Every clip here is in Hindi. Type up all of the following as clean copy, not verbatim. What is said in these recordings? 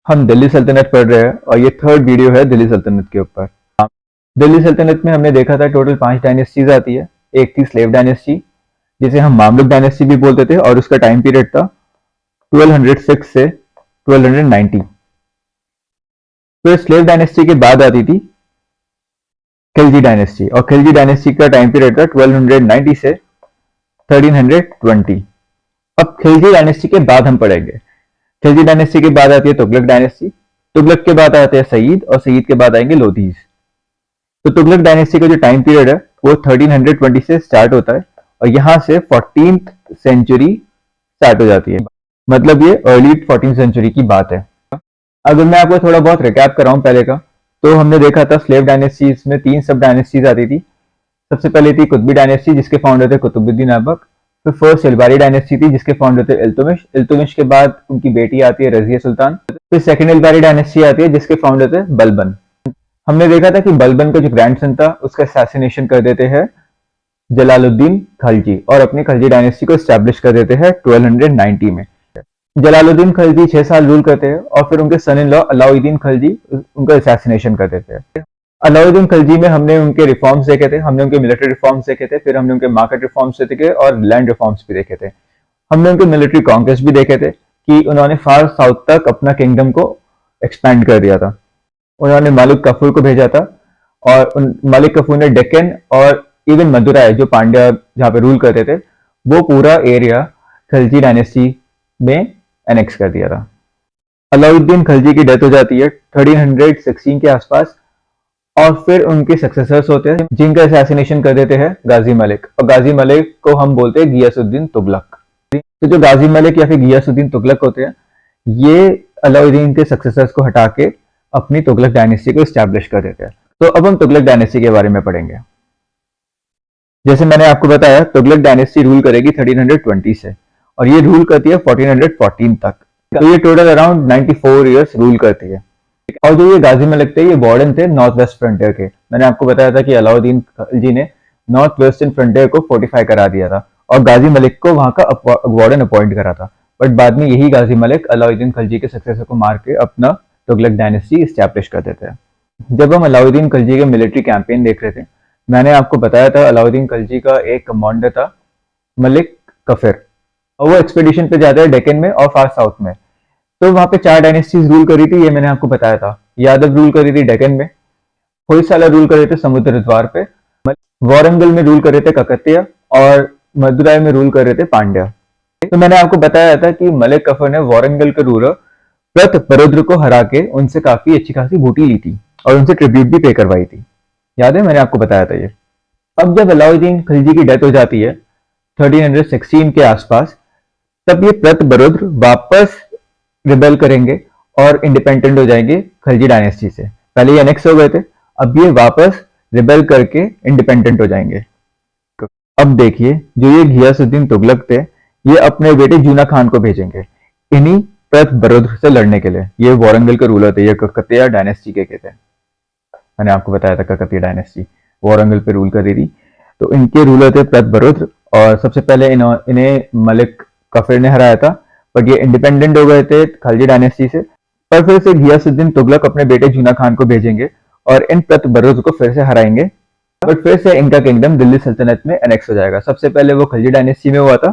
हम दिल्ली सल्तनत पढ़ रहे हैं और ये थर्ड वीडियो है दिल्ली सल्तनत के ऊपर। दिल्ली सल्तनत में हमने देखा था टोटल 5 डायनेस्टीज आती है। एक थी स्लेव डायनेस्टी जिसे हम मामलुक डायनेस्टी भी बोलते थे और उसका टाइम पीरियड था 1206 से 1290। फिर स्लेव डायनेस्टी के बाद आती थी खिलजी डायनेस्टी और खिलजी डायनेस्टी का टाइम पीरियड था 1290 से 1320। अब खिलजी डायनेस्टी के बाद हम पढ़ेंगे, खिलजी डायनेस्टी के बाद आती है तुगलक डायनेस्टी, तुगलक के बाद आते हैं सईद और सईद के बाद आएंगे लोधीज। तो तुगलक डायनेस्टी का जो टाइम पीरियड है वो 1320 से स्टार्ट होता है और यहां से 14th सेंचुरी स्टार्ट हो जाती है, मतलब ये अर्ली 14th सेंचुरी की बात है। अगर मैं आपको थोड़ा बहुत रिकैप कराऊं पहले का, तो हमने देखा था स्लेव डायनेस्टीज में 3 सब डायनेस्टीज आती थी। सबसे पहले थी कुतुबी डायनेस्टी जिसके फाउंडर थे कुतुबुद्दीन ऐबक। फिर फर्स्ट एल्बारी डायनेस्टी थी जिसके फाउंडर थे इल्तुमिश। इल्तुमिश के बाद उनकी बेटी आती है रजिया सुल्तान। फिर सेकंड एल्बारी डायनेस्टी आती है जिसके फाउंडर थे बलबन। हमने देखा था कि बलबन का जो ग्रैंडसन था उसका असैसिनेशन कर देते हैं जलालुद्दीन खलजी और अपनी खलजी डायनेस्टी को एस्टैब्लिश कर देते हैं 1290 में। जलालुद्दीन खलजी 6 साल रूल करते हैं और फिर उनके सन इन लॉ अलाउद्दीन खलजी उनका असैसिनेशन कर देते हैं। अलाउद्दीन खलजी में हमने उनके रिफॉर्म्स देखे थे, हमने उनके मिलिट्री रिफॉर्म्स देखे थे, फिर हमने उनके मार्केट रिफॉर्म्स देखे और लैंड रिफॉर्म्स भी देखे थे। हमने उनके मिलिट्री कॉन्क्वेस्ट भी देखे थे कि उन्होंने फार साउथ तक अपना किंगडम को एक्सपैंड कर दिया था। उन्होंने मलिक कफूर को भेजा था और मलिक कफूर ने डेक्कन और इवन मदुराई जो पांड्या जहाँ पे रूल करते थे वो पूरा एरिया खलजी डायनेस्टी में एनेक्स कर दिया था। अलाउद्दीन खलजी की डेथ हो जाती है 1316 के आसपास और फिर उनके सक्सेसर्स होते हैं जिनका असैसिनेशन कर देते हैं गाजी मलिक, और गाजी मलिक को हम बोलते हैं गियासुद्दीन तुगलक। तो जो गाजी मलिक या फिर गियासुद्दीन तुगलक होते हैं ये अलाउद्दीन के सक्सेसर्स को हटा के अपनी तुगलक डायनेस्टी को एस्टैब्लिश कर देते हैं। तो अब हम तुगलक डायनेस्टी के बारे में पढ़ेंगे। जैसे मैंने आपको बताया तुगलक डायनेस्टी रूल करेगी 1320 से और ये रूल करती है 1414 तक। तो ये टोटल अराउंड 94 इयर्स रूल करती है। और जो ये गाजी मलिक थे ये वार्डन थे नॉर्थ वेस्ट फ्रंटियर के। मैंने आपको बताया था कि अलाउद्दीन खलजी ने नॉर्थ वेस्टर्न फ्रंटियर को फोर्टिफाई करा दिया था और गाजी मलिक को वहां का वार्डन अपॉइंट करा था। बट बाद में यही गाजी मलिक अलाउद्दीन खलजी के सक्सेसर को मार के अपना तुगलक डायनेस्टी एस्टैब्लिश कर देते हैं। जब हम अलाउद्दीन खलजी के मिलिट्री कैंपेन देख रहे थे मैंने आपको बताया था अलाउद्दीन खलजी का एक कमांडर था मलिक कफिर और वो एक्सपेडिशन पे जाता है डेक्कन में और फार साउथ में। तो वहां पे 4 डायनेस्टीज रूल करी थी, ये मैंने आपको बताया था। यादव रूल करी थी डेक्कन में, होयसाला रूल करे थे समुद्र द्वार पे, वारंगल में रूल करे थे ककतिया और मदुराई में रूल कर रहे थे पांड्या। तो मैंने आपको बताया था कि मलिक कफर ने वारंगल के रूलर प्रतपरुद्र को हरा के उनसे काफी अच्छी खासी बूटी ली थी और उनसे ट्रिब्यूट भी पे करवाई थी। याद है मैंने आपको बताया था ये। अब जब अलाउद्दीन खिलजी की डेथ हो जाती है 1316 के आसपास, तब ये प्रतपरुद्र वापस रिबेल करेंगे और इंडिपेंडेंट हो जाएंगे खिलजी डायनेस्टी से। पहले ये एनेक्स हो गए थे, अब ये वापस रिबेल करके इंडिपेंडेंट हो जाएंगे। अब देखिए जो ये घियासुद्दीन तुगलक थे ये अपने बेटे जूना खान को भेजेंगे इन्हीं प्रतपरुद्र से लड़ने के लिए। ये वारंगल के रूलर थे, ये ककतिया डायनेस्टी के थे। मैंने आपको बताया था ककतिया डायनेस्टी वारंगल पे रूल कर रही थी। तो इनके रूलर थे प्रतपरुद्र और सबसे पहले इन्हें मलिक कफिर ने हराया था, बट ये इंडिपेंडेंट हो गए थे खलजी डायनेस्टी से। पर फिर से घियासुद्दीन तुगलक अपने बेटे जूना खान को भेजेंगे और इन प्रतपरुद्र को फिर से हराएंगे, बट फिर से इनका किंगडम दिल्ली सल्तनत में एनेक्स हो जाएगा। सबसे पहले वो खलजी डायनेस्टी में हुआ था,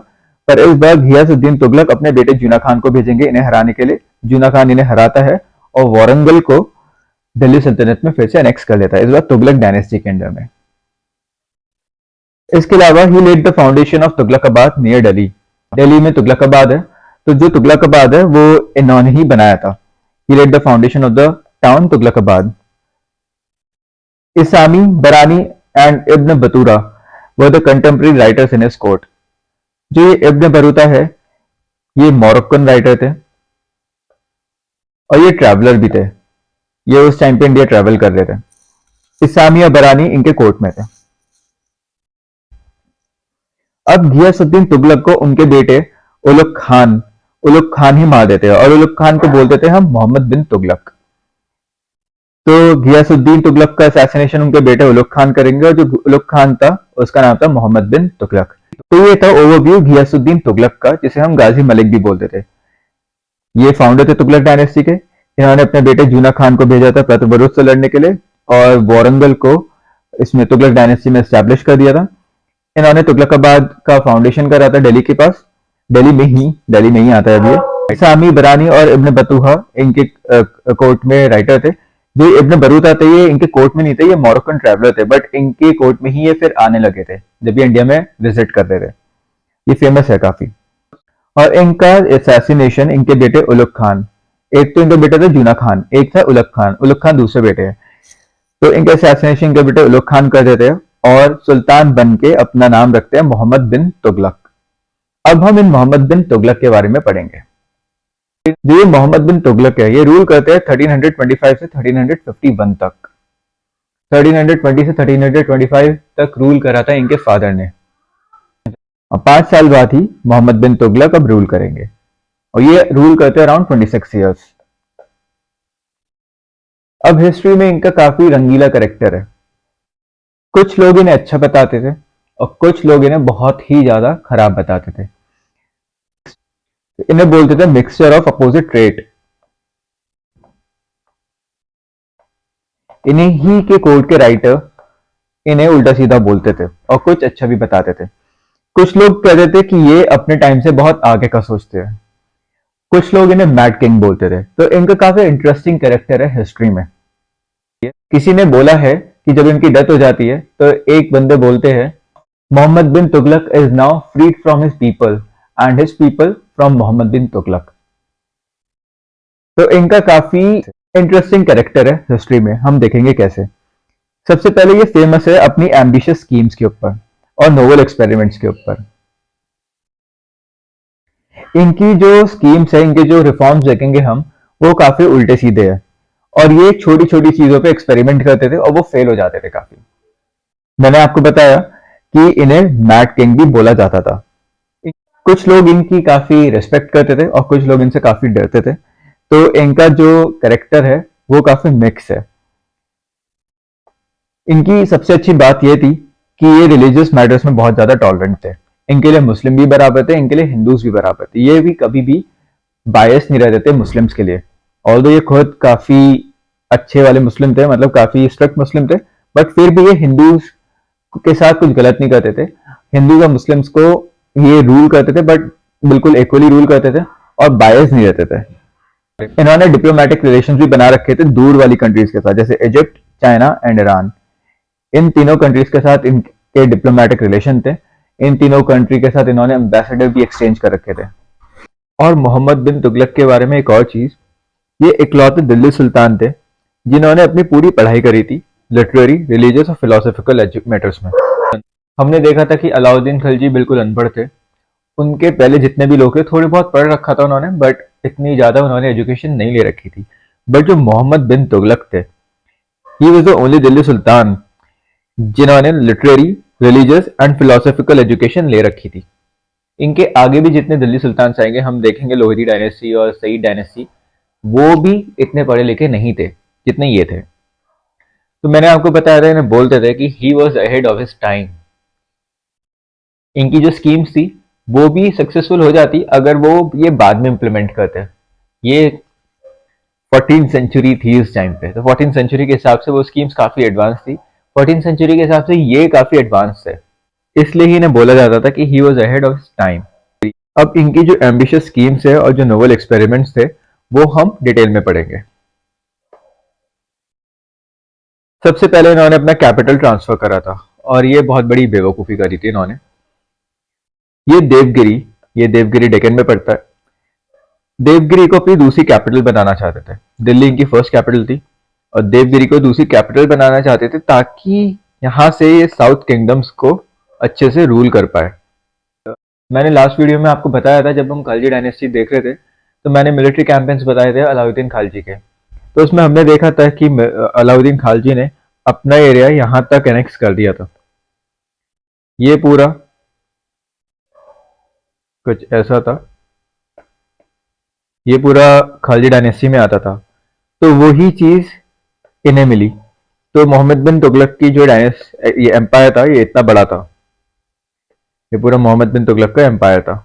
पर इस बार घियासुद्दीन तुगलक अपने बेटे जूना खान को भेजेंगे इन्हें हराने के लिए। जूना खान इन्हें हराता है और वारंगल को दिल्ली सल्तनत में फिर से एनेक्स कर लेता है, इस बार तुगलक डायनेस्टी के अंडर में। इसके अलावा he led the foundation of Tughlakabad near Delhi. Delhi में तुगलकाबाद है, तो जो तुगलकाबाद है वो इन्होंने ही बनाया था। He led the foundation of the town Tughlakabad. Isami, Barani and Ibn Batuta were the contemporary writers in his court. जो ये इब्न बरूता है ये मोरक्कन राइटर थे और ये ट्रैवलर भी थे, ये उस टाइम पे इंडिया ट्रैवल कर रहे थे। इसामी और बरानी इनके कोर्ट में थे। अब घियासुद्दीन तुगलक को उनके बेटे उलुग खान ही मार देते हैं और उलुग खान को बोलते थे हम मोहम्मद बिन तुगलक। तो घियासुद्दीन तुगलक का असैसिनेशन उनके बेटे उलुग खान करेंगे और जो उलुग खान था उसका नाम था मोहम्मद बिन तुगलक। तो ये था ओवरव्यू घियासुद्दीन तुगलक का, जिसे हम गाजी मलिक भी बोलते थे। ये फाउंडर थे तुगलक डायनेस्टी के। इन्होंने अपने बेटे जूना खान को भेजा था प्रतापरुद्र से लड़ने के लिए और वारंगल को इसमें तुगलक डायनेस्टी में एस्टैब्लिश कर दिया था। इन्होंने तुगलकाबाद का फाउंडेशन करा था दिल्ली के पास, दिल्ली में ही आता है अभी ये। सामी बरानी और इब्न बतूहा इनके कोर्ट में राइटर थे। जो इब्न बरूता थे ये इनके कोर्ट में नहीं थे, ये मोरक्कन ट्रैवलर थे, बट इनके कोर्ट में ही ये फिर आने लगे थे जब ये इंडिया में विजिट करते थे। ये फेमस है काफी। और इनका असैसिनेशन इनके बेटे उलुग खान, एक तो इनका बेटा था जूना खान, एक था उलुग खान दूसरे बेटे हैं। तो इनका असैसिनेशन इनके बेटे उलुग खान कर देते हैं और सुल्तान बन के अपना नाम रखते हैं मोहम्मद बिन तुगलक। अब हम इन मोहम्मद बिन तुगलक के बारे में पढ़ेंगे। जो ये मोहम्मद बिन तुगलक है ये रूल करते हैं 1325 से 1351 तक। 1320 से 1325 तक रूल करा था इनके फादर ने। और 5 साल बाद ही मोहम्मद बिन तुगलक अब रूल करेंगे और ये रूल करते हैं अराउंड 26 ईयर्स। अब हिस्ट्री में इनका काफी रंगीला कैरेक्टर है। कुछ लोग इन्हें अच्छा बताते थे और कुछ लोग इन्हें बहुत ही ज्यादा खराब बताते थे। इन्हें बोलते थे मिक्सचर ऑफ अपोजिट ट्रेट। इन्हीं ही के कोर्ट के राइटर इन्हें उल्टा सीधा बोलते थे और कुछ अच्छा भी बताते थे। कुछ लोग कहते थे कि ये अपने टाइम से बहुत आगे का सोचते हैं। कुछ लोग इन्हें मैड किंग बोलते थे। तो इनका काफी इंटरेस्टिंग कैरेक्टर है हिस्ट्री में। किसी ने बोला है कि जब इनकी डेथ हो जाती है तो एक बंदे बोलते हैं Mohammad bin Tughlaq is now freed from his people and his people from Mohammad bin Tughlaq. तो इनका काफी इंटरेस्टिंग कैरेक्टर है हिस्ट्री में, हम देखेंगे कैसे। सबसे पहले ये फेमस है अपनी एम्बिशियस स्कीम्स के ऊपर और नोवेल एक्सपेरिमेंट्स के ऊपर। इनकी जो स्कीम्स है, इनके जो रिफॉर्म्स देखेंगे हम, वो काफी उल्टे सीधे हैं और ये छोटी छोटी चीजों पे एक्सपेरिमेंट करते थे और वो फेल हो जाते थे काफी। मैंने आपको बताया कि इन्हें मैड किंग भी बोला जाता था। कुछ लोग इनकी काफी रिस्पेक्ट करते थे और कुछ लोग इनसे काफी डरते थे। तो इनका जो कैरेक्टर है वो काफी मिक्स है। इनकी सबसे अच्छी बात यह थी कि ये रिलीजियस मैटर्स में बहुत ज्यादा टॉलरेंट थे। इनके लिए मुस्लिम भी बराबर थे, इनके लिए हिंदूज भी बराबर थे। ये भी कभी भी बायस नहीं रहते थे मुस्लिम्स के लिए। ऑल्दो ये खुद काफी अच्छे वाले मुस्लिम थे, मतलब काफी स्ट्रिक्ट मुस्लिम थे, बट फिर भी ये हिंदूज के साथ कुछ गलत नहीं करते थे। हिंदू और मुस्लिम्स को ये रूल करते थे, बट बिल्कुल इक्वली रूल करते थे और बायस नहीं रहते थे। इन्होंने डिप्लोमेटिक रिलेशन भी बना रखे थे दूर वाली कंट्रीज के साथ, जैसे इजिप्ट, चाइना एंड ईरान। इन तीनों कंट्रीज के साथ इनके डिप्लोमेटिक रिलेशन थे। इन तीनों कंट्री के साथ इन्होंने एम्बेसडर भी एक्सचेंज कर रखे थे। और मोहम्मद बिन तुगलक के बारे में एक और चीज, ये इकलौते दिल्ली सुल्तान थे जिन्होंने अपनी पूरी पढ़ाई करी थी लिटरेरी, रिलीजियस और फिलोसॉफिकल मैटर्स में। हमने देखा था कि अलाउद्दीन खिलजी बिल्कुल अनपढ़ थे। उनके पहले जितने भी लोग थे थोड़ी बहुत पढ़ रखा था उन्होंने, बट इतनी ज्यादा उन्होंने एजुकेशन नहीं ले रखी थी। बट जो मोहम्मद बिन तुगलक थे, he was the only Delhi sultan जिन्होंने literary, religious and philosophical education ले रखी थी। इनके आगे भी जितने दिल्ली सुल्तान आएंगे, हम देखेंगे लोधी डायनेस्टी और सईद डायनेस्टी, वो भी इतने पढ़े लिखे नहीं थे जितने ये थे। तो मैंने आपको बताया था, इन्हें बोलते थे कि he was ahead of his time. इनकी जो स्कीम्स थी वो भी सक्सेसफुल हो जाती अगर वो ये बाद में इंप्लीमेंट करते। ये 14th सेंचुरी थी उस टाइम पे, तो 14th सेंचुरी के हिसाब से वो स्कीम्स काफी एडवांस थी। 14th सेंचुरी के हिसाब से ये काफी एडवांस थे, इसलिए ही इन्हें बोला जाता था कि he was ahead of his time. अब इनकी जो एम्बिशियस स्कीम्स है और जो नोवेल एक्सपेरिमेंट्स थे वो हम डिटेल में पढ़ेंगे। सबसे पहले इन्होंने अपना कैपिटल ट्रांसफर करा था और ये बहुत बड़ी बेवकूफ़ी करी थी इन्होंने। ये देवगिरी डेक्कन में पड़ता है। देवगिरी को अपनी दूसरी कैपिटल बनाना चाहते थे। दिल्ली इनकी फर्स्ट कैपिटल थी और देवगिरी को दूसरी कैपिटल बनाना चाहते थे ताकि यहाँ से ये साउथ किंगडम्स को अच्छे से रूल कर पाए। मैंने लास्ट वीडियो में आपको बताया था, जब हम खिलजी डायनेस्टी देख रहे थे तो मैंने मिलिट्री कैंपेन्स बताए थे अलाउद्दीन खिलजी के। तो उसमें हमने देखा था कि अलाउद्दीन खिलजी ने अपना एरिया यहाँ तक एनेक्स कर दिया था। ये पूरा कुछ ऐसा था, ये पूरा खिलजी डायनेस्टी में आता था। तो वही चीज इन्हें मिली। तो मोहम्मद बिन तुगलक की जो ये एम्पायर था, ये इतना बड़ा था। ये पूरा मोहम्मद बिन तुगलक का एम्पायर था।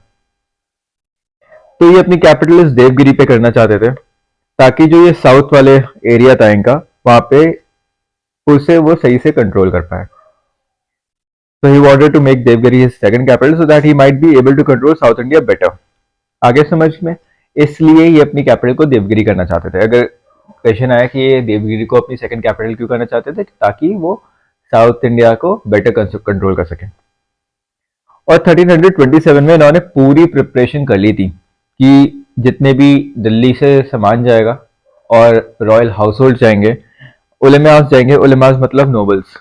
तो ये अपनी कैपिटल इस देवगिरी पे करना चाहते थे ताकि जो ये साउथ वाले एरिया था इनका, वहां पे उसे वो सही से कंट्रोल कर पाए। So he wanted to make Devgiri his second capital so that he might be able to control South India better. आगे समझ में, इसलिए ये अपनी कैपिटल को देवगिरी करना चाहते थे। अगर क्वेश्चन आया कि ये देवगिरी को अपनी सेकंड कैपिटल क्यों करना चाहते थे, ताकि वो साउथ इंडिया को बेटर कंट्रोल कर सके। और 1327 में इन्होंने पूरी प्रिपरेशन कर ली थी कि जितने भी दिल्ली से सामान जाएगा और रॉयल हाउस होल्ड जाएंगे, उलेमास जाएंगे, उलेमास मतलब नोबल्स,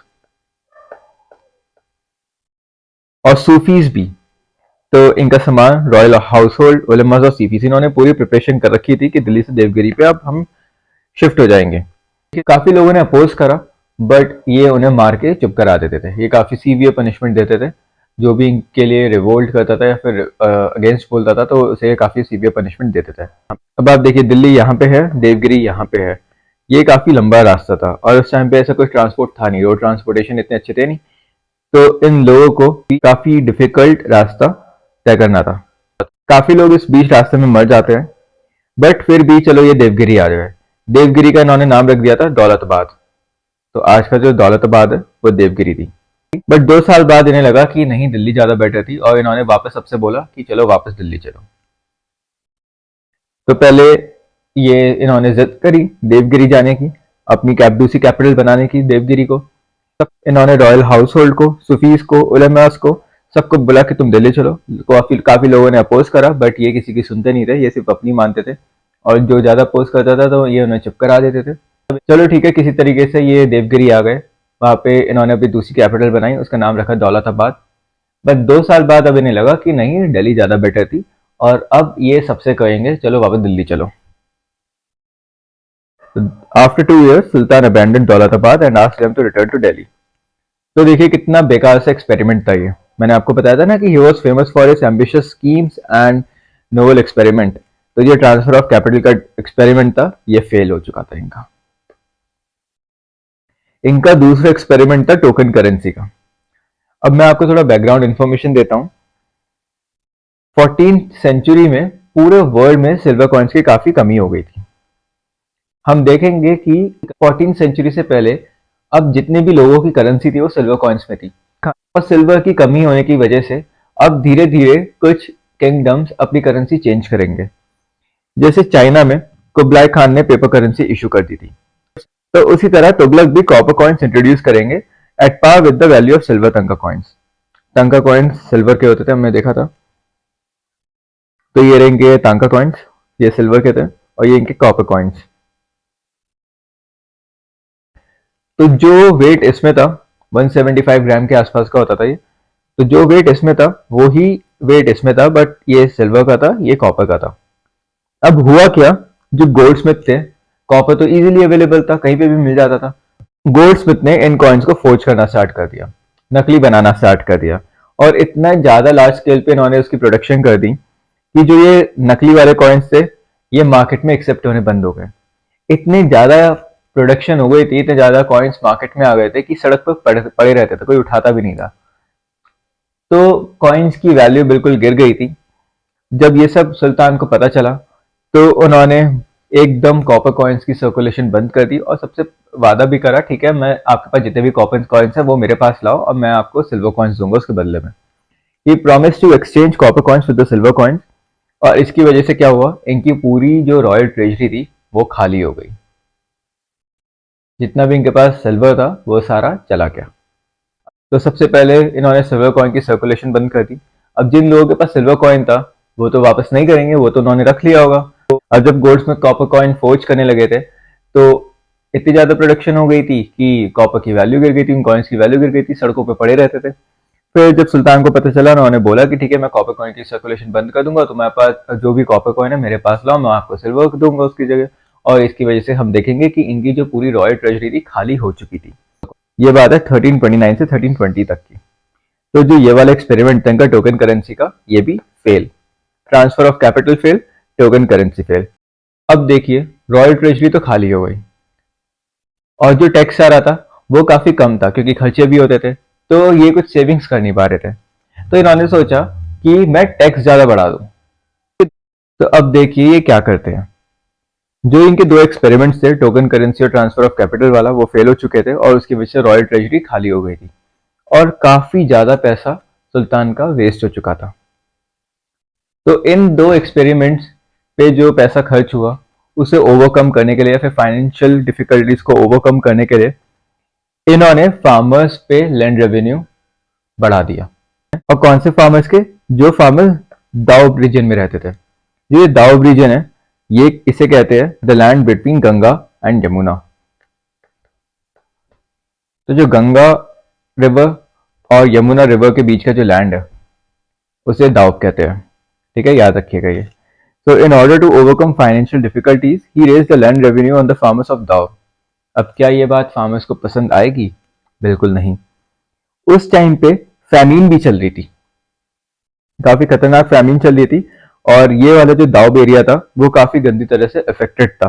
और सूफीज भी, तो इनका सामान रॉयल हाउस होल्ड, उलेमास और सूफीज, इन्होंने पूरी प्रिपरेशन कर रखी थी कि दिल्ली से देवगिरी पे अब हम शिफ्ट हो जाएंगे। काफी लोगों ने अपोज करा, बट ये उन्हें मार के चुप करा देते थे। ये काफी सीवियर पनिशमेंट देते थे, जो भी इनके लिए रिवोल्ट करता था या फिर अगेंस्ट बोलता था, तो उसे काफी सीवियर पनिशमेंट देते थे। अब आप देखिए, दिल्ली यहाँ पे है, देवगिरी यहाँ पे है, ये काफी लंबा रास्ता था और उस टाइम पे ऐसा कोई ट्रांसपोर्ट था नहीं, रोड ट्रांसपोर्टेशन इतने अच्छे थे नहीं, तो इन लोगों को काफी डिफिकल्ट रास्ता तय करना था। काफी लोग इस बीच रास्ते में मर जाते हैं, बट फिर भी चलो ये देवगिरी आ जाए। देवगिरी का इन्होंने नाम रख दिया था दौलताबाद, तो आज का जो दौलताबाद है वो देवगिरी थी। बट 2 साल बाद इन्हें लगा कि नहीं, दिल्ली ज्यादा बेटर थी, और इन्होंने वापस सबसे बोला कि चलो वापस दिल्ली चलो। तो पहले ये इन्होंने जिद करी देवगिरी जाने की, अपनी दूसरी कैपिटल बनाने की देवगिरी को। इन्होंने रॉयल हाउस होल्ड को, सुफीज को, उलेमास को, सबको बोला कि तुम दिल्ली चलो। काफी लोगों ने अपोज करा, बट ये किसी की सुनते नहीं थे, ये सिर्फ अपनी मानते थे, और जो ज्यादा अपोज करता था तो ये उन्हें चुप करा देते थे। चलो ठीक है, किसी तरीके से ये देवगिरी आ गए। वहां पे इन्होंने अपनी दूसरी कैपिटल बनाई, उसका नाम रखा दौलताबाद। बट 2 साल बाद अब इन्हें लगा कि नहीं, दिल्ली ज्यादा बेटर थी, और अब ये सबसे कहेंगे चलो वापस दिल्ली चलो। After 2 years, sultan abandon Daulatabad and asked them to return to Delhi. तो देखिए कितना बेकार सा एक्सपेरिमेंट था ये। मैंने आपको बताया था ना कि he was famous for his ambitious schemes and novel experiment. तो ये ट्रांसफर ऑफ कैपिटल का एक्सपेरिमेंट था, ये फेल हो चुका था इनका। इनका दूसरा एक्सपेरिमेंट था टोकन करेंसी का। अब मैं आपको थोड़ा बैकग्राउंड इंफॉर्मेशन देता हूं। 14th सेंचुरी में पूरे वर्ल्ड में सिल्वर कॉइन्स की काफी कमी हो गई थी। हम देखेंगे कि 14th सेंचुरी से पहले अब जितने भी लोगों की करेंसी थी वो सिल्वर कॉइन्स में थी, और सिल्वर की कमी होने की वजह से अब धीरे धीरे कुछ किंगडम्स अपनी करेंसी चेंज करेंगे। जैसे चाइना में कुबलाई खान ने पेपर करेंसी इशू कर दी थी, तो उसी तरह तुगलक भी कॉपर कॉइन्स इंट्रोड्यूस करेंगे at par with the value of silver tanka coins. Tanka coins silver के होते थे, हमने देखा था। तो ये रहेंगे तांका कॉइन्स, ये सिल्वर के थे, और ये इनके कॉपर कॉइन्स। तो जो वेट इसमें था 175 ग्राम के आसपास का होता था ये। तो जो वेट इसमें था वो ही वेट इसमें था, बट ये सिल्वर का था, ये कॉपर का था। अब हुआ क्या, जो गोल्ड स्मिथ थे, कॉपर तो इजीली अवेलेबल था, कहीं पे भी मिल जाता था। गोल्ड स्मिथ ने इन कॉइन्स को फोर्ज करना स्टार्ट कर दिया, नकली बनाना स्टार्ट कर दिया, और इतना ज्यादा लार्ज स्केल पे इन्होंने उसकी प्रोडक्शन कर दी कि जो ये नकली वाले कॉइन्स थे ये मार्केट में एक्सेप्ट होने बंद हो गए। इतने ज्यादा प्रोडक्शन हो गई थी, इतने ज्यादा कॉइन्स मार्केट में आ गए थे कि सड़क पर पड़े रहते थे, कोई उठाता भी नहीं था। तो कॉइन्स की वैल्यू बिल्कुल गिर गई थी। जब ये सब सुल्तान को पता चला तो उन्होंने एकदम कॉपर कॉइन्स की सर्कुलेशन बंद कर दी, और सबसे वादा भी करा, ठीक है, मैं आपके पास जितने भी कॉपर कॉइन्स हैं वो मेरे पास लाओ, और मैं आपको सिल्वर कॉइन्स दूंगा उसके बदले में। He promise to exchange copper coins with the silver coins. और इसकी वजह से क्या हुआ, इनकी पूरी जो रॉयल ट्रेजरी थी वो खाली हो गई। जितना भी इनके पास सिल्वर था वो सारा चला गया। तो सबसे पहले इन्होंने सिल्वर कॉइन की सर्कुलेशन बंद कर दी। अब जिन लोगों के पास सिल्वर कॉइन था वो तो वापस नहीं करेंगे, वो तो उन्होंने रख लिया होगा। अब जब गोल्ड्समिथ कॉपर कॉइन फोर्ज करने लगे थे तो इतनी ज्यादा प्रोडक्शन हो गई थी कि कॉपर की वैल्यू गिर गई थी, उन कॉइन्स की वैल्यू गिर गई थी, सड़कों पे पड़े रहते थे। फिर जब सुल्तान को पता चला, उन्होंने बोला कि ठीक है, मैं कॉपर कॉइन की सर्कुलेशन बंद कर दूंगा, तुम्हारे पास जो भी कॉपर कॉइन है मेरे पास लाओ, मैं आपको सिल्वर दूंगा उसकी जगह। और इसकी वजह से हम देखेंगे कि इनकी जो पूरी रॉयल ट्रेजरी थी खाली हो चुकी थी। ये बात है 1329 से 1320 तक की। तो जो ये वाला एक्सपेरिमेंट था इनका टोकन करेंसी का, ये भी fail. Transfer of capital fail, token currency fail. अब देखिए, रॉयल ट्रेजरी तो खाली हो गई, और जो टैक्स आ रहा था वो काफी कम था क्योंकि खर्चे भी होते थे, तो ये कुछ सेविंग्स कर नहीं पा रहे थे। तो इन्होंने सोचा कि मैं टैक्स ज्यादा बढ़ा दूं। तो अब देखिए ये क्या करते हैं। जो इनके दो एक्सपेरिमेंट्स थे, टोकन करेंसी और ट्रांसफर ऑफ कैपिटल वाला, वो फेल हो चुके थे और उसकी वजह से रॉयल ट्रेजरी खाली हो गई थी और काफी ज्यादा पैसा सुल्तान का वेस्ट हो चुका था। तो इन दो एक्सपेरिमेंट्स पे जो पैसा खर्च हुआ उसे ओवरकम करने के लिए या फिर फाइनेंशियल डिफिकल्टीज को ओवरकम करने के लिए इन्होंने फार्मर्स पे लैंड रेवेन्यू बढ़ा दिया। और कौन से फार्मर्स के? जो फार्मर्स दाऊब रीजन में रहते थे। जो ये दाऊब रीजन है, ये इसे कहते हैं the land between Ganga and Yamuna. तो जो गंगा रिवर और यमुना रिवर के बीच का जो लैंड है उसे दाऊब कहते हैं। ठीक है, याद रखिएगा ये। So in order to overcome financial difficulties, he raised the land revenue on the farmers of Daur. अब क्या ये बात फार्मर्स को पसंद आएगी? बिल्कुल नहीं। उस टाइम पे फैमिन भी चल रही थी, काफी खतरनाक फैमिन चल रही थी और ये वाला जो दाऊब एरिया था वो काफी गंदी तरह से अफेक्टेड था।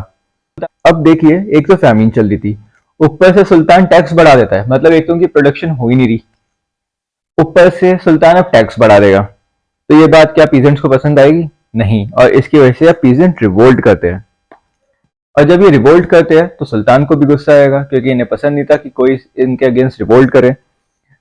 अब देखिए, एक तो फैमिन चल रही थी, ऊपर से सुल्तान टैक्स बढ़ा देता है। मतलब एक तो उनकी प्रोडक्शन हो ही नहीं रही, ऊपर से सुल्तान अब टैक्स बढ़ा देगा। तो ये बात क्या पीजेंट्स को पसंद आएगी? नहीं। और इसकी वजह से अब पीजेंट रिवोल्ट करते हैं और जब ये रिवोल्ट करते हैं तो सुल्तान को भी गुस्सा आएगा क्योंकि इन्हें पसंद नहीं था कि कोई इनके अगेंस्ट रिवोल्ट करे।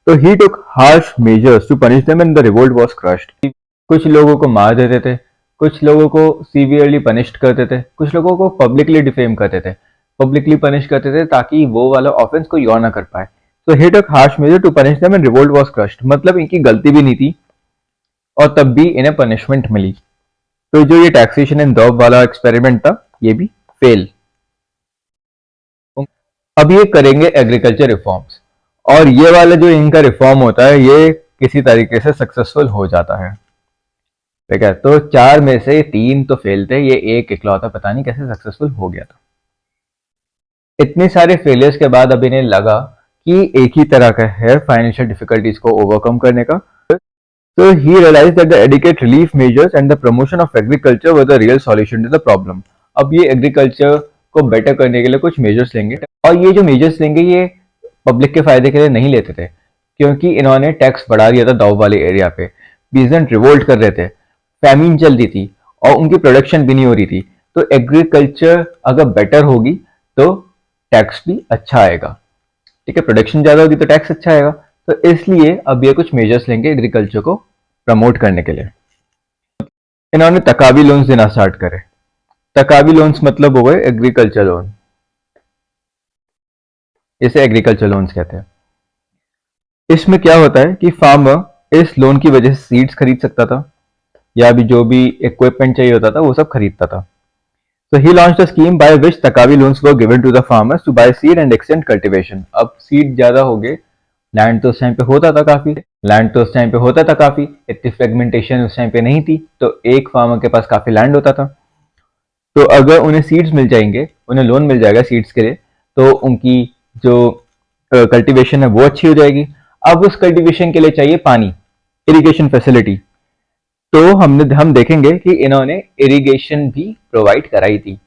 तो he took harsh measures to punish them and the revolt was crushed. कुछ लोगों को मार देते थे, कुछ लोगों को सीवियरली पनिश्ड करते थे, कुछ लोगों को पब्लिकली डिफेम करते थे, पब्लिकली पनिश करते थे ताकि वो वाला ऑफेंस कोई और ना कर पाए। तो he took harsh measure to punish them and revolt was crushed. मतलब इनकी गलती भी नहीं थी और तब भी इन्हें पनिशमेंट मिली। तो जो ये टैक्सेशन इन दौब वाला एक्सपेरिमेंट था ये भी फेल। अब ये करेंगे एग्रीकल्चर रिफॉर्म्स और ये वाला जो इनका रिफॉर्म होता है ये किसी तरीके से सक्सेसफुल हो जाता है। ठीक है, तो 4 में से 3 तो फेल थे, ये एक इकलौता पता नहीं कैसे सक्सेसफुल हो गया था। इतने सारे फेलियर्स के बाद अब इन्हें लगा कि एक ही तरह का है फाइनेंशियल डिफिकल्टीज को ओवरकम करने का। So he realized that the adequate relief measures and the promotion of agriculture were the real solution to the problem. अब ये एग्रीकल्चर को बेटर करने के लिए कुछ मेजर्स लेंगे और ये जो मेजर्स लेंगे ये पब्लिक के फायदे के लिए नहीं लेते थे क्योंकि इन्होंने टैक्स बढ़ा दिया था दाव वाले एरिया पे। पीजेंट रिवोल्ट कर रहे थे, फैमिन चल रही थी और उनकी प्रोडक्शन भी नहीं हो रही थी। तो एग्रीकल्चर अगर बेटर होगी तो टैक्स भी अच्छा आएगा। ठीक है, प्रोडक्शन ज्यादा होगी तो टैक्स अच्छा आएगा। तो इसलिए अब ये कुछ मेजर्स लेंगे एग्रीकल्चर को प्रमोट करने के लिए। इन्होंने तकावी लोन्स देना स्टार्ट करे। तकावी लोन्स मतलब हो गए एग्रीकल्चर लोन, इसे एग्रीकल्चर लोन्स कहते हैं। इसमें क्या होता है कि फार्मर इस लोन की वजह से सीड्स खरीद सकता था या भी जो भी इक्विपमेंट चाहिए होता था वो सब खरीदता था। So he launched a scheme by which Takavi loans were given to the farmers to buy seed and extend cultivation. अब सीड ज्यादा हो गए, लैंड तो उस टाइम पे होता था काफी, इतनी फ्रेगमेंटेशन उस टाइम पे नहीं थी, तो एक फार्मर के पास काफी लैंड होता था। तो अगर उन्हें सीड्स मिल जाएंगे, उन्हें लोन मिल जाएगा सीड्स के लिए, तो उनकी जो कल्टीवेशन है वो अच्छी हो जाएगी। अब उस कल्टीवेशन के लिए चाहिए पानी, इरिगेशन फैसिलिटी। तो हम देखेंगे कि इन्होंने इरिगेशन भी प्रोवाइड कराई थी।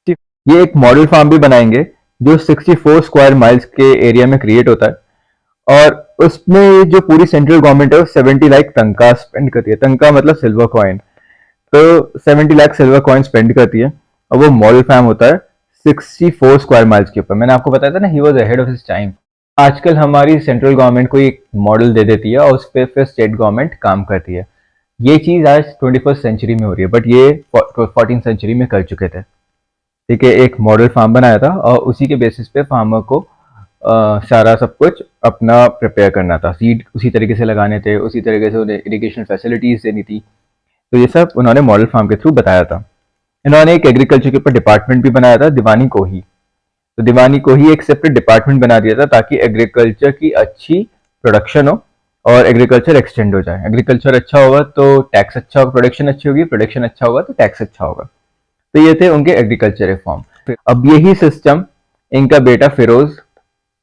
ये एक मॉडल फार्म भी बनाएंगे जो 64 स्क्वायर माइल्स के एरिया में क्रिएट होता है और उसमें जो पूरी सेंट्रल गवर्नमेंट है वो 70 लाख तनख्वाह स्पेंड करती है। तनख्वाह मतलब सिल्वर कॉइन। तो 70 लाख सिल्वर कॉइन स्पेंड करती है और वो मॉडल फार्म होता है 64 स्क्वायर माइल्स के ऊपर। मैंने आपको बताया था ना, he was ahead of his time. आजकल हमारी सेंट्रल गवर्नमेंट कोई एक मॉडल दे देती है और उस पर फिर स्टेट गवर्नमेंट काम करती है। ये चीज आज 21st सेंचुरी में हो रही है, बट ये 14th सेंचुरी में कर चुके थे। ठीक है, एक मॉडल फार्म बनाया था और उसी के बेसिस पे फार्मर को सारा सब कुछ अपना प्रिपेयर करना था। सीड उसी तरीके से लगाने थे, उसी तरीके से उन्हें इरिगेशन फैसिलिटीज देनी थी। तो ये सब उन्होंने मॉडल फार्म के थ्रू बताया था। इन्होंने एक एग्रीकल्चर के ऊपर डिपार्टमेंट भी बनाया था, दीवानी कोही। तो दीवानी कोही एक सेपरेट डिपार्टमेंट बना दिया था ताकि एग्रीकल्चर की अच्छी प्रोडक्शन हो और एग्रीकल्चर एक्सटेंड हो जाए। एग्रीकल्चर अच्छा होगा तो टैक्स अच्छा होगा, प्रोडक्शन अच्छी होगी, प्रोडक्शन अच्छा होगा तो टैक्स अच्छा होगा। तो ये थे उनके एग्रीकल्चर रिफॉर्म। अब यही सिस्टम इनका बेटा फिरोज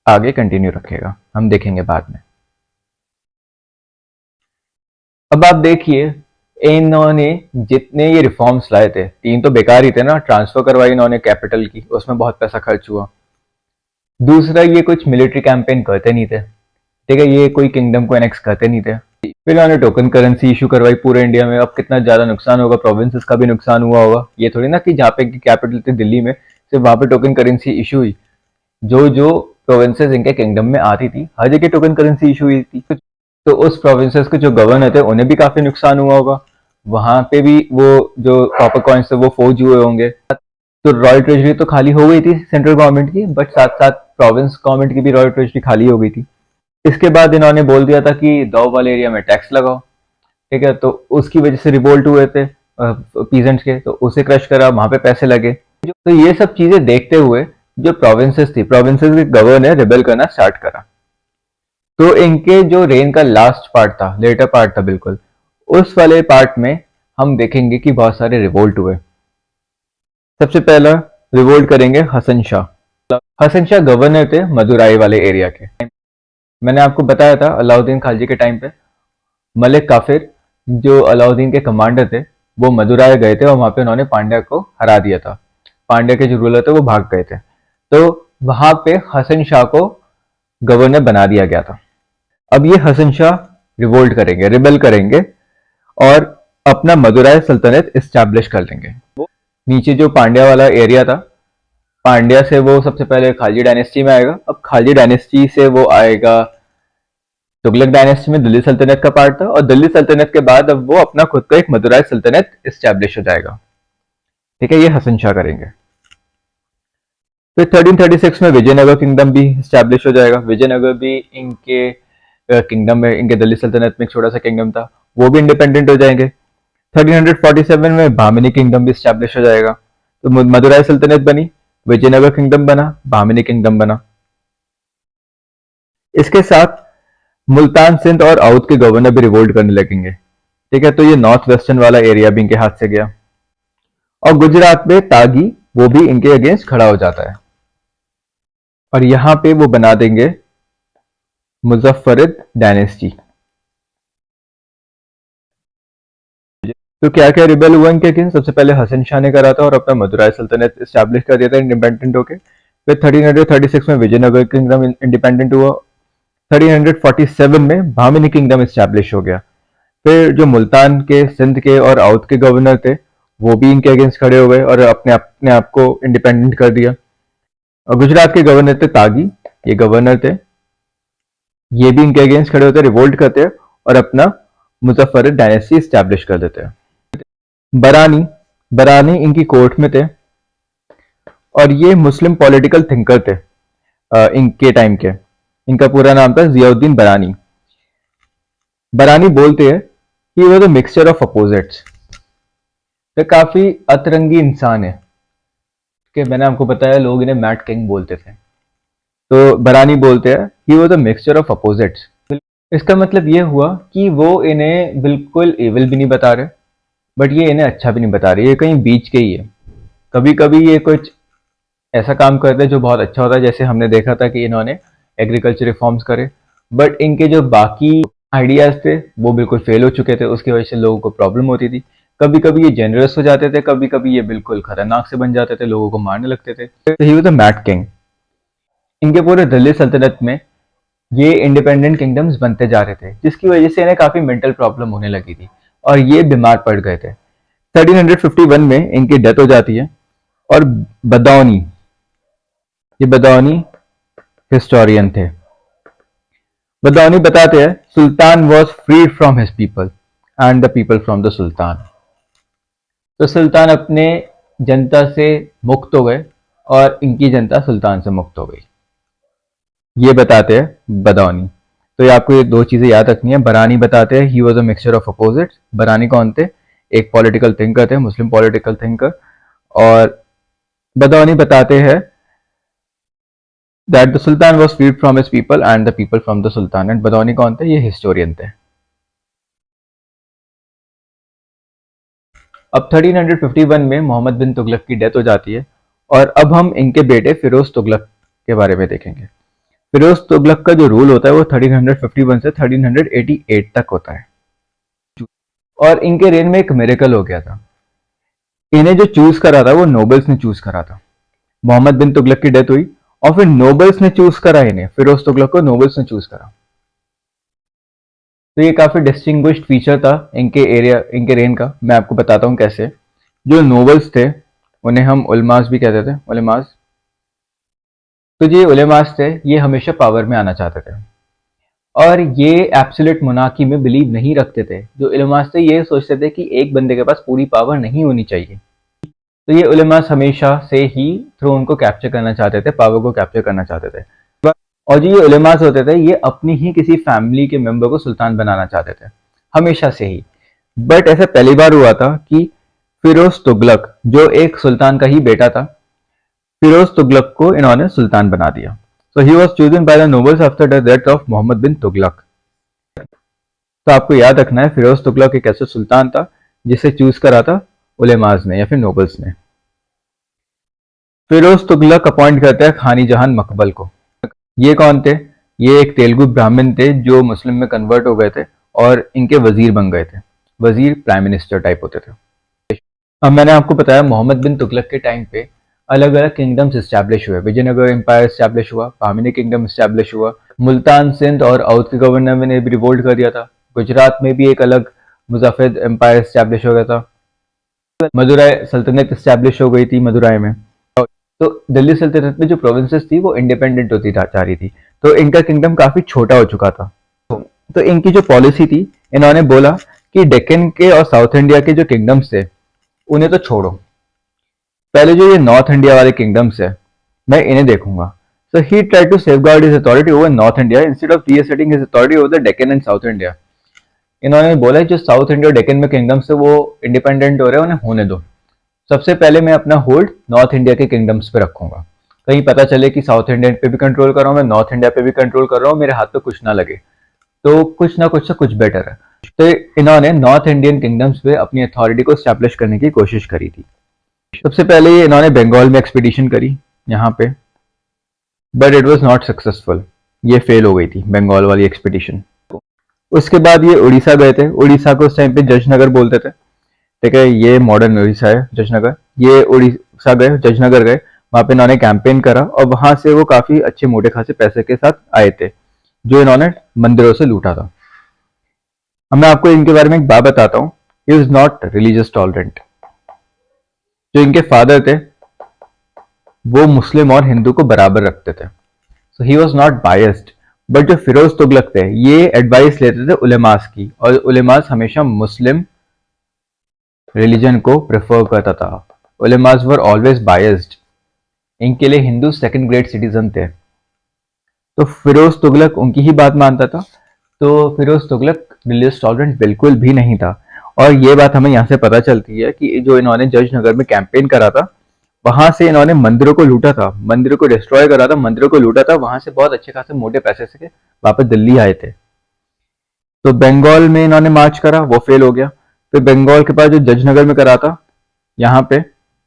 आगे कंटिन्यू रखेगा, हम देखेंगे बाद में। अब आप देखिए, इन्होंने जितने ये रिफॉर्म्स लाए थे, 3 तो बेकार ही थे ना। ट्रांसफर करवाई इन्होंने कैपिटल की, उसमें बहुत पैसा खर्च हुआ। दूसरा, ये कुछ मिलिट्री कैंपेन करते नहीं थे। ठीक है, ये कोई किंगडम को एनेक्स करते नहीं थे। फिर इन्होंने टोकन करेंसी इशू करवाई पूरे इंडिया में। अब कितना ज्यादा नुकसान होगा, प्रोविंसेस का भी नुकसान हुआ होगा। ये थोड़ी ना कि जहाँ पे कैपिटल थी दिल्ली में सिर्फ वहां पे टोकन करेंसी इशू हुई, जो जो प्रोविंसेस इनके किंगडम में आती थी हर जगह टोकन करेंसी इशू हुई थी। तो उस प्रोविंसेस के जो गवर्नर थे उन्हें भी काफी नुकसान हुआ होगा, वहां पे भी वो जो कॉपर कॉइन्स थे वो फौज हुए होंगे। तो रॉयल ट्रेजरी तो खाली हो गई थी सेंट्रल गवर्नमेंट की, बट साथ साथ प्रोविंस गवर्नमेंट की भी रॉयल ट्रेजरी खाली हो गई थी। इसके बाद इन्होंने बोल दिया था कि दो वाले एरिया में टैक्स लगाओ, ठीक है। तो उसकी वजह से रिवोल्ट हुए थे पीजेंट्स के, तो उसे क्रश करा, वहां पे पैसे लगे। तो ये सब चीजें देखते हुए जो प्रोविंसेस थी, प्रोविंसेस के गवर्नर रिबेल करना स्टार्ट करा। तो इनके जो रेन का लास्ट पार्ट था, लेटर पार्ट था बिल्कुल, उस वाले पार्ट में हम देखेंगे कि बहुत सारे रिवोल्ट हुए। सबसे पहला रिवोल्ट करेंगे हसन शाह। हसन शाह गवर्नर थे मदुराई वाले एरिया के। मैंने आपको बताया था अलाउद्दीन खालजी के टाइम पे मलिक काफिर जो अलाउद्दीन के कमांडर थे वो मदुराई गए थे और वहां पे उन्होंने पांड्या को हरा दिया था। पांड्या के जो रूलर थे वो भाग गए थे, तो वहां पे हसन शाह को गवर्नर बना दिया गया था। अब ये हसन शाह रिवोल्ट करेंगे, रिबेल करेंगे और अपना मदुराई सल्तनत इस्टेब्लिश कर लेंगे। नीचे जो पांड्या वाला एरिया था, पांड्या से वो सबसे पहले खालजी डायनेस्टी में आएगा। अब खालजी डायनेस्टी से वो आएगा तुगलक डायनेस्टी में, दिल्ली सल्तनत का पार्ट था। और दिल्ली सल्तनत के बाद अब वो अपना खुद का एक मदुराई सल्तनत इस्टेब्लिश हो जाएगा, ठीक है। ये हसन शाह करेंगे। फिर 1336 में विजयनगर किंगडम भी स्टैब्लिश हो जाएगा। विजयनगर भी इनके किंगडम में, इनके दिल्ली सल्तनत में एक छोटा सा किंगडम था, वो भी इंडिपेंडेंट हो जाएंगे। 1347 में भामिनी किंगडम भी स्टैब्लिश हो जाएगा। तो मदुराई सल्तनत बनी, विजयनगर किंगडम बना, भामिनी किंगडम बना। इसके साथ मुल्तान, सिंध और अवध के गवर्नर भी रिवोल्ट करने लगेंगे, ठीक है। तो ये नॉर्थ वेस्टर्न वाला एरिया भी इनके हाथ से गया। और गुजरात में तागी, वो भी इनके अगेंस्ट खड़ा हो जाता है और यहां पे वो बना देंगे मुजफ्फरिद डायनेस्टी। तो क्या क्या रिबेल हुआ इनके अगेंस्ट? सबसे पहले हसन शाह ने करा था और अपना मदुराई सल्तनत स्टैब्लिश कर दिया था इंडिपेंडेंट होके। फिर 1336 में विजयनगर किंगडम इंडिपेंडेंट हुआ। 1347 में भामिनी किंगडम स्टैब्लिश हो गया। फिर जो मुल्तान के, सिंध के और अवध के गवर्नर थे वो भी इनके अगेंस्ट खड़े हो गए और अपने आप को इंडिपेंडेंट कर दिया। और गुजरात के गवर्नर थे तागी, ये गवर्नर थे, ये भी इनके अगेंस्ट खड़े होते, रिवोल्ट करते और अपना मुजफ्फरिद डायनेस्टी स्टैब्लिश कर देते हैं। बरानी, बरानी इनकी कोर्ट में थे और ये मुस्लिम पॉलिटिकल थिंकर थे इनके टाइम के। इनका पूरा नाम था जियाउद्दीन बरानी। बरानी बोलते हैं कि वो द मिक्सचर ऑफ अपोजिट्स, तो काफी अतरंगी इंसान है कि मैंने आपको बताया लोग इन्हें मैट किंग बोलते थे। तो बरानी बोलते हैं he was a mixture of opposites. इसका मतलब ये हुआ कि वो इन्हें बिल्कुल एविल भी नहीं बता रहे, बट ये इन्हें अच्छा भी नहीं बता रहे, ये कहीं बीच के ही है। कभी कभी ये कुछ ऐसा काम करते हैं जो बहुत अच्छा होता है, जैसे हमने देखा था कि इन्होंने एग्रीकल्चर रिफॉर्म्स करे, बट इनके जो बाकी आइडियाज थे वो बिल्कुल फेल हो चुके थे, उसकी वजह से लोगों को प्रॉब्लम होती थी। कभी कभी ये जेनरस हो जाते थे, कभी कभी ये बिल्कुल खतरनाक से बन जाते थे, लोगों को मारने लगते थे। तो he was a mad king. इनके पूरे दिल्ली सल्तनत में ये इंडिपेंडेंट किंगडम्स बनते जा रहे थे, जिसकी वजह से इन्हें काफी मेंटल प्रॉब्लम होने लगी थी और ये बीमार पड़ गए थे। 1351 में इनकी डेथ हो जाती है। और बदौनी, ये बदौनी हिस्टोरियन थे। बदौनी बताते हैं sultan was freed from his people and the people from the sultan. तो सुल्तान अपने जनता से मुक्त हो गए और इनकी जनता सुल्तान से मुक्त हो गई, ये बताते हैं बदौनी। तो ये आपको ये दो चीजें याद रखनी है। बरानी बताते हैं he was a mixture of opposites. बरानी कौन थे? एक पॉलिटिकल थिंकर थे, मुस्लिम पॉलिटिकल थिंकर। और बदौनी बताते हैं that the sultan was freed from his people and the people from the sultan. And Badauni कौन थे? ये हिस्टोरियन थे। अब 1351 में मोहम्मद बिन तुगलक की डेथ हो जाती है और अब हम इनके बेटे फिरोज तुगलक के बारे में देखेंगे। फिरोज तुगलक का जो रूल होता है वो 1351 से 1388 तक होता है। और इनके रेन में एक मिरेकल हो गया था। इन्हें जो चूज करा था वो नोबल्स ने चूज करा था। मोहम्मद बिन तुगलक की डेथ हुई और फिर नोबल्स ने चूज करा इन्हें, फिरोज तुगलक को नोबल्स ने चूज करा। तो ये काफ़ी डिस्टिंग्विश्ड फीचर था इनके रेन का। मैं आपको बताता हूँ कैसे। जो नोबल्स थे उन्हें हम उलमास भी कहते थे, उलमास। तो जो ये उलमास थे ये हमेशा पावर में आना चाहते थे और ये एब्सोल्यूट मोनार्की में बिलीव नहीं रखते थे। जो उलमास थे ये सोचते थे कि एक बंदे के पास पूरी पावर नहीं होनी चाहिए। तो ये उलमास हमेशा से ही थ्रोन को कैप्चर करना चाहते थे, पावर को कैप्चर करना चाहते थे। और जो ये उलमास होते थे ये अपनी ही किसी फैमिली के मेंबर को सुल्तान बनाना चाहते थे, हमेशा से ही। बट ऐसा पहली बार हुआ था कि फिरोज तुगलक, जो एक सुल्तान का ही बेटा था, फिरोज तुगलक को इन्होंने सुल्तान बना दिया। So he was chosen by the nobles after the death of Mohammad bin Tughlaq. तो आपको याद रखना है फिरोज तुगलक एक ऐसा सुल्तान था जिसे चूज करा था उलेमाज ने या फिर नोबल्स ने। फिरोज तुगलक अपॉइंट करते हैं खानी जहान मकबल को। ये कौन थे? ये एक तेलुगु ब्राह्मण थे जो मुस्लिम में कन्वर्ट हो गए थे और इनके वजीर बन गए थे। वजीर प्राइम मिनिस्टर टाइप होते थे। अब मैंने आपको बताया मोहम्मद बिन तुगलक के टाइम पे अलग अलग किंगडम्स इस्टेब्लिश हुए। विजयनगर एम्पायर इस्टेब्लिश हुआ, बामिनी किंगडम इस्टेब्लिश हुआ, मुल्तान सिंध और अवध के गवर्नर ने भी रिवोल्ट कर दिया था। गुजरात में भी एक अलग मुजाफिद एम्पायर इस्टेब्लिश हो गया था। मदुराई सल्तनत इस्टेब्लिश हो गई थी मदुराई में। तो दिल्ली सल्तनत में जो प्रोविंसेस थी वो इंडिपेंडेंट होती जा रही थी, तो इनका किंगडम काफी छोटा हो चुका था। तो इनकी जो पॉलिसी थी, इन्होंने बोला कि डेक्कन के और साउथ इंडिया के जो किंगडम्स थे उन्हें तो छोड़ो, पहले जो ये नॉर्थ इंडिया वाले किंगडम्स है मैं इन्हें देखूंगा। So he tried to safeguard his authority over north India instead of reasserting his authority over the Deccan and south India. इन्होंने बोला जो साउथ इंडिया और डेक्कन में किंगडम्स है वो इंडिपेंडेंट हो रहे हैं, उन्हें होने दो। सबसे पहले मैं अपना होल्ड नॉर्थ इंडिया के किंगडम्स पे रखूंगा, कहीं पता चले कि साउथ इंडिया पे भी कंट्रोल कर रहा हूँ मैं, नॉर्थ इंडिया पे भी कंट्रोल कर रहा हूँ, मेरे हाथ पे कुछ ना लगे, तो कुछ ना कुछ से कुछ बेटर है। तो इन्होंने नॉर्थ इंडियन किंगडम्स पे अपनी अथॉरिटी को स्टैब्लिश करने की कोशिश करी थी। सबसे पहले ये इन्होंने बंगाल में एक्सपीडिशन करी यहाँ पे, but it was not successful. ये फेल हो गई थी बंगाल वाली एक्सपीडिशन। उसके बाद ये उड़ीसा गए थे। उड़ीसा को उस टाइम पे जजनगर बोलते थे, ठीक है, ये मॉडर्न उड़ीसा है जजनगर। ये उड़ीसा गए, जजनगर गए, वहां पे इन्होंने कैंपेन करा और वहां से वो काफी अच्छे मोटे खासे पैसे के साथ आए थे जो इन्होंने मंदिरों से लूटा था। अब मैं आपको इनके बारे में एक बात बताता हूँ। He is not religious tolerant. जो इनके फादर थे वो मुस्लिम और हिंदू को बराबर रखते थे, so he was not biased. But जो फिरोज तुगलक थे ये एडवाइस लेते थे उलेमास की, और उलेमास हमेशा मुस्लिम रिलीजन को प्रेफर करता था। Ulemas were always biased. इनके लिए हिंदू सेकंड ग्रेड सिटीजन थे, तो फिरोज तुगलक उनकी ही बात मानता था। तो फिरोज तुगलक रिलीजियस टॉलरेंट बिल्कुल भी नहीं था। और ये बात हमें यहाँ से पता चलती है कि जो इन्होंने जजनगर में कैंपेन करा था वहां से इन्होंने मंदिरों को लूटा था, मंदिरों को डिस्ट्रॉय करा था, मंदिरों को लूटा था, वहां से बहुत अच्छे खासे मोटे पैसे से वापस दिल्ली आए थे। तो बंगाल में इन्होंने मार्च करा, वो फेल हो गया। फिर बंगाल के पास जो जजनगर में करा था यहाँ पे,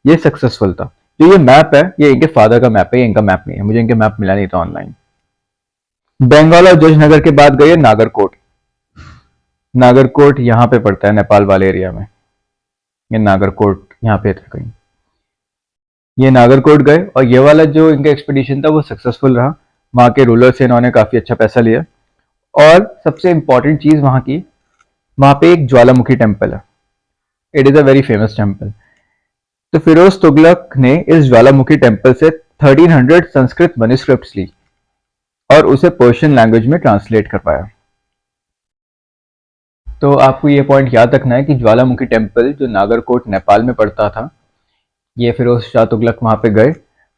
ये सक्सेसफुल था। जो ये मैप है ये इनके फादर का मैप है, ये इनका मैप नहीं है, मुझे इनके मैप मिला नहीं था ऑनलाइन। बंगाल और जजनगर के बाद गए नागरकोट। नागरकोट यहाँ पे पड़ता है नेपाल वाले एरिया में। ये नागरकोट यहाँ पे था कहीं। ये नागरकोट गए और ये वाला जो इनका एक्सपीडिशन था वो सक्सेसफुल रहा। वहां के रूलर से इन्होंने काफी अच्छा पैसा लिया। और सबसे इंपॉर्टेंट चीज वहां की, वहां पे एक ज्वालामुखी टेम्पल है। It is a very famous temple. तो फिरोज तुगलक ने इस ज्वालामुखी टेम्पल से 1300 संस्कृत मैन्युस्क्रिप्ट्स ली और उसे पर्शियन लैंग्वेज में ट्रांसलेट करवाया। तो आपको ये पॉइंट याद रखना है कि ज्वालामुखी टेम्पल जो नागरकोट नेपाल में पड़ता था, ये फिरोज शाह तुगलक वहां पे गए,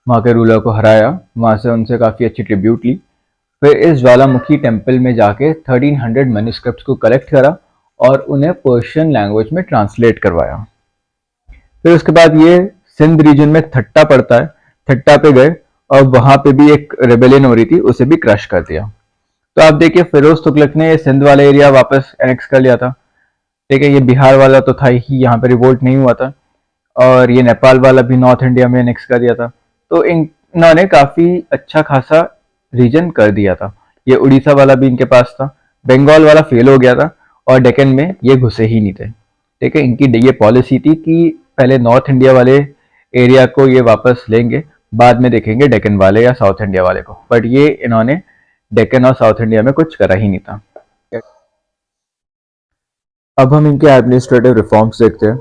वहां के रूलर को हराया, वहां से उनसे काफ़ी अच्छी ट्रिब्यूट ली। फिर इस ज्वालामुखी टेम्पल में जाके 1300 मैन्युस्क्रिप्ट्स को कलेक्ट करा और उन्हें पर्शियन लैंग्वेज में ट्रांसलेट करवाया। फिर उसके बाद ये सिंध रीजन में थट्टा पड़ता है, थट्टा पे गए और वहां पे भी एक रेबेलियन हो रही थी, उसे भी क्रश कर दिया। तो आप देखिए फिरोज तुगलक ने ये सिंध वाला एरिया वापस एनेक्स कर लिया था, ठीक है। ये बिहार वाला तो था ही, यहाँ पे रिवोल्ट नहीं हुआ था। और ये नेपाल वाला भी नॉर्थ इंडिया में एनेक्स कर दिया था। तो इन्होंने काफी अच्छा खासा रीजन कर दिया था। ये उड़ीसा वाला भी इनके पास था, बंगाल वाला फेल हो गया था और डेक्कन में ये घुसे ही नहीं थे, ठीक है। इनकी ये पॉलिसी थी कि पहले नॉर्थ इंडिया वाले एरिया को ये वापस लेंगे, बाद में देखेंगे डेक्कन वाले या साउथ इंडिया वाले को। बट ये इन्होंने डेक्कन और साउथ इंडिया में कुछ करा ही नहीं था। अब हम इनके एडमिनिस्ट्रेटिव रिफॉर्म्स देखते हैं।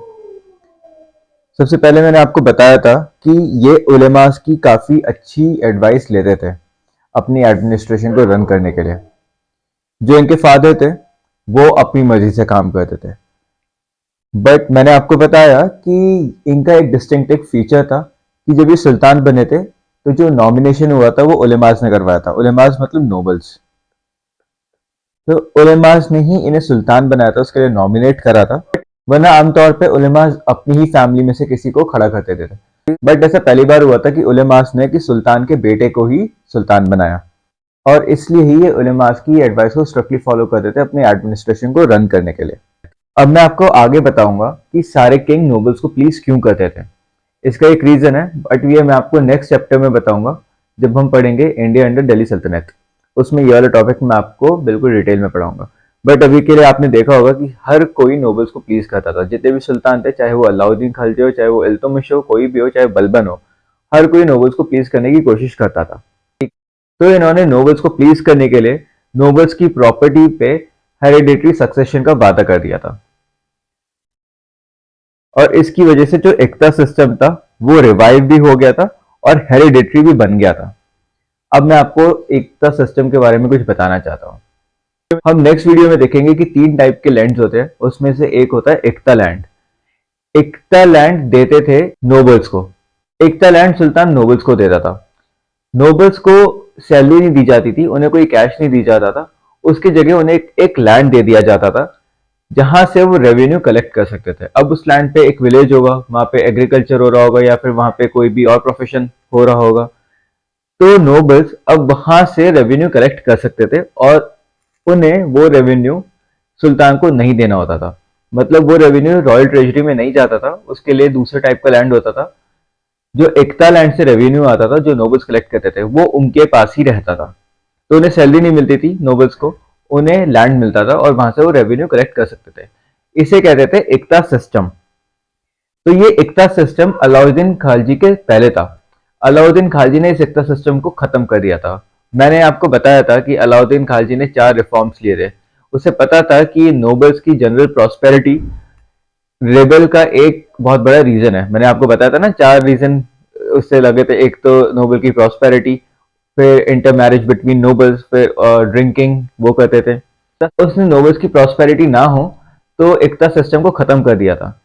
सबसे पहले मैंने आपको बताया था कि ये उलेमास की काफ़ी अच्छी एडवाइस लेते थे अपनी एडमिनिस्ट्रेशन को रन करने के लिए। जो इनके फादर थे वो अपनी मर्जी से काम करते थे, बट मैंने आपको बताया कि इनका एक डिस्टिंक्टिव फीचर था कि जब ये सुल्तान बने थे तो जो नॉमिनेशन हुआ था वो उलेमास ने करवाया था। उलेमास मतलब नोबल्स। तो उलेमास ने ही इन्हें सुल्तान बनाया था, उसके लिए नॉमिनेट करा था, वरना आमतौर पे उलेमास अपनी ही फैमिली में से किसी को खड़ा कर देते थे। बट ऐसा पहली बार हुआ था कि उलेमास ने कि सुल्तान के बेटे को ही सुल्तान बनाया, और इसलिए ही ये उलेमास की एडवाइस को स्ट्रिक्टली फॉलो करते थे अपने एडमिनिस्ट्रेशन को रन करने के लिए। अब मैं आपको आगे बताऊंगा कि सारे किंग नोबल्स को प्लीज क्यों करते थे। इसका एक रीजन है, बट ये मैं आपको नेक्स्ट चैप्टर में बताऊंगा जब हम पढ़ेंगे इंडिया अंडर दिल्ली सल्तनत। उसमें ये वाला टॉपिक मैं आपको बिल्कुल डिटेल में पढ़ाऊंगा। बट अभी के लिए आपने देखा होगा कि हर कोई नोबल्स को प्लीज करता था। जितने भी सुल्तान थे, चाहे वो अलाउद्दीन खिलजी हो, चाहे वो इल्तुतमिश हो, कोई भी हो, चाहे बलबन हो, हर कोई नोबल्स को प्लीज करने की कोशिश करता था। तो इन्होंने नोबल्स को प्लीज करने के लिए नोबल्स की प्रॉपर्टी पे हेरिडेटरी सक्सेशन का वादा कर दिया था, और इसकी वजह से जो एकता सिस्टम था वो रिवाइव भी हो गया था और हेरिडेटरी भी बन गया था। अब मैं आपको एकता सिस्टम के बारे में कुछ बताना चाहता हूँ। हम नेक्स्ट वीडियो में देखेंगे कि 3 टाइप के लैंड्स होते हैं, उसमें से एक होता है एकता लैंड। एकता लैंड देते थे नोबल्स को। एकता लैंड सुल्तान नोबल्स को देता था। नोबल्स को सैलरी नहीं दी जाती थी, उन्हें कोई कैश नहीं दी जाता था, उसकी जगह उन्हें एक लैंड दे दिया जाता था जहां से वो रेवेन्यू कलेक्ट कर सकते थे। अब उस लैंड पे एक विलेज होगा, वहां पे एग्रीकल्चर हो रहा होगा या फिर वहां पे कोई भी और प्रोफेशन हो रहा होगा, तो नोबल्स अब वहां से रेवेन्यू कलेक्ट कर सकते थे और उन्हें वो रेवेन्यू सुल्तान को नहीं देना होता था। मतलब वो रेवेन्यू रॉयल ट्रेजरी में नहीं जाता था, उसके लिए दूसरे टाइप का लैंड होता था। जो एकता लैंड से रेवेन्यू आता था, जो नोबल्स कलेक्ट करते थे, वो उनके पास ही रहता था। तो उन्हें सैलरी नहीं मिलती थी नोबल्स को, उन्हें लैंड मिलता था और वहां से वो रेवेन्यू कलेक्ट कर सकते थे। इसे कहते थे एकता सिस्टम। तो ये एकता सिस्टम अलाउद्दीन खिलजी के पहले था। अलाउद्दीन खिलजी ने इस एकता सिस्टम को खत्म कर दिया था। मैंने आपको बताया था कि अलाउद्दीन खिलजी ने 4 रिफॉर्म्स लिए थे। उसे पता था कि नोबल्स की जनरल प्रॉस्पेरिटी रेबल का एक बहुत बड़ा रीजन है। मैंने आपको बताया था ना, 4 रीजन उससे लगे थे। एक तो नोबल की प्रॉस्पेरिटी, फिर इंटर मैरिज बिटवीन नोबल्स, फिर ड्रिंकिंग वो करते थे। तो उसने नोबल्स की प्रॉस्पेरिटी ना हो तो एकता सिस्टम को खत्म कर दिया था।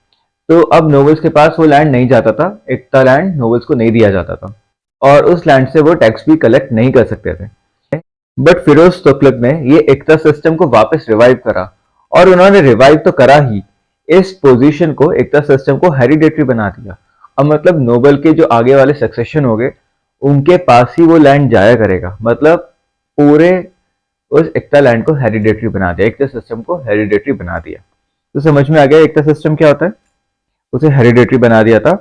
तो अब नोबल्स के पास वो लैंड नहीं जाता था, एकता लैंड नोबल्स को नहीं दिया जाता था, और उस लैंड से वो टैक्स भी कलेक्ट नहीं कर सकते थे। बट फिरोज तुगलक ने ये एकता सिस्टम को वापस रिवाइव करा, और उन्होंने रिवाइव तो करा ही, इस पोजीशन को एकता सिस्टम को हेरिडेटरी बना दिया। अब मतलब नोबल के जो आगे वाले सक्सेशन हो गए, उनके पास ही वो लैंड जाया करेगा। मतलब पूरे उस एकता लैंड को हेरिडेटरी बना दिया, एकता सिस्टम को हेरिडेटरी बना दिया। तो समझ में आ गया एकता सिस्टम क्या होता है। उसे हेरिडेटरी बना दिया था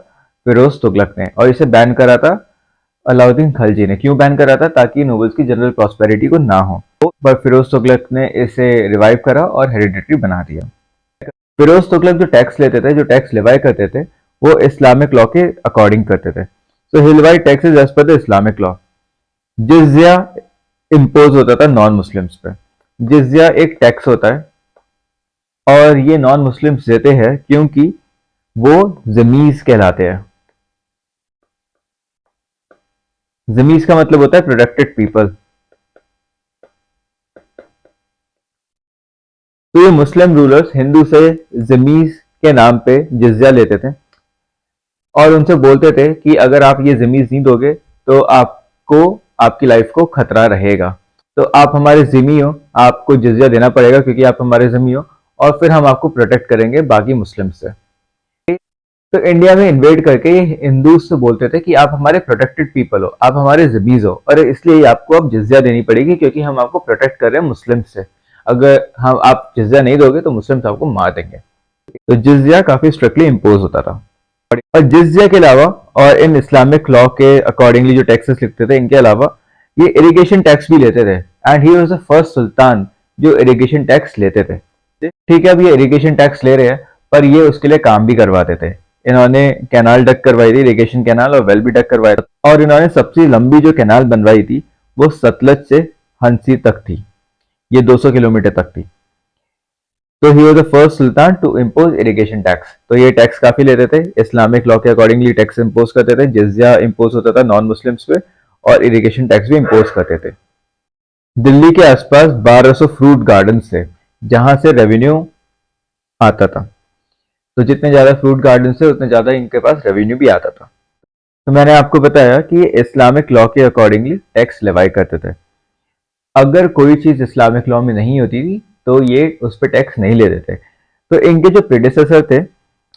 फिरोज तुगलक ने, और इसे बैन करा था अलाउद्दीन खिलजी ने। क्यों बैन करा था? ताकि नोबल्स की जनरल प्रॉस्पेरिटी को ना हो। पर फिरोज तुगलक ने इसे रिवाइव करा और हेरिडेटरी बना दिया। फिरोज तुगलक जो टैक्स लेते थे, जो टैक्स लिवाई करते थे, वो इस्लामिक लॉ के अकॉर्डिंग करते थे। So he levied taxes as per the Islamic law. Jizya impose होता था नॉन मुस्लिम्स पे। जिजिया एक टैक्स होता है, और ये नॉन मुस्लिम्स देते हैं क्योंकि वो जमीज कहलाते हैं। जमीज का मतलब होता है प्रोटेक्टेड पीपल। तो ये मुस्लिम रूलर्स हिंदू से जमीज के नाम पे जिजिया लेते थे, और उनसे बोलते थे कि अगर आप ये जमीज नहीं दोगे तो आपको, आपकी लाइफ को खतरा रहेगा। तो आप हमारे जिमी हो, आपको जिजिया देना पड़ेगा क्योंकि आप हमारे जिमी हो, और फिर हम आपको प्रोटेक्ट करेंगे बाकी मुस्लिम से। तो इंडिया में इन्वेड करके ये हिंदू से बोलते थे कि आप हमारे प्रोटेक्टेड पीपल हो, आप हमारे जमीज हो, और इसलिए आपको अब जिजिया देनी पड़ेगी क्योंकि हम आपको प्रोटेक्ट कर रहे हैं मुस्लिम से। अगर हम आप जिजिया नहीं दोगे तो मुस्लिम आपको मार देंगे। तो जिजिया काफी स्ट्रिक्टली इम्पोज होता था। और जिजिया के अलावा और इन इस्लामिक लॉ के अकॉर्डिंगली जो टैक्सेस लिखते थे, इनके अलावा ये इरिगेशन टैक्स भी लेते थे। And he was the first sultan जो इरिगेशन टैक्स लेते थे। ठीक है, अब ये इरिगेशन टैक्स ले रहे हैं, पर ये उसके लिए काम भी करवाते थे। इन्होंने कैनाल डक करवाई थी, इरिगेशन कैनाल, और वेल भी डक करवाया था। और इन्होंने सबसे लंबी जो कैनाल बनवाई थी वो सतलज से हंसी तक थी। ये 200 किलोमीटर तक थी। तो he was the first sultan to impose irrigation tax. तो ये टैक्स काफी लेते थे, इस्लामिक लॉ के अकॉर्डिंगली टैक्स इम्पोज करते थे, जिजिया इम्पोज होता था नॉन मुस्लिम्स पे, और इरिगेशन टैक्स भी इम्पोज करते थे। दिल्ली के आसपास 1200 फ्रूट गार्डन थे जहां से रेवेन्यू आता था। तो जितने ज्यादा फ्रूट गार्डन थे उतने ज्यादा इनके पास रेवेन्यू भी आता था। तो मैंने आपको बताया कि ये इस्लामिक लॉ के अकॉर्डिंगली टैक्स लेवाई करते थे। अगर कोई चीज इस्लामिक लॉ में नहीं होती थी तो ये उस पर टैक्स नहीं लेते थे। तो इनके जो प्रेडिसेसर थे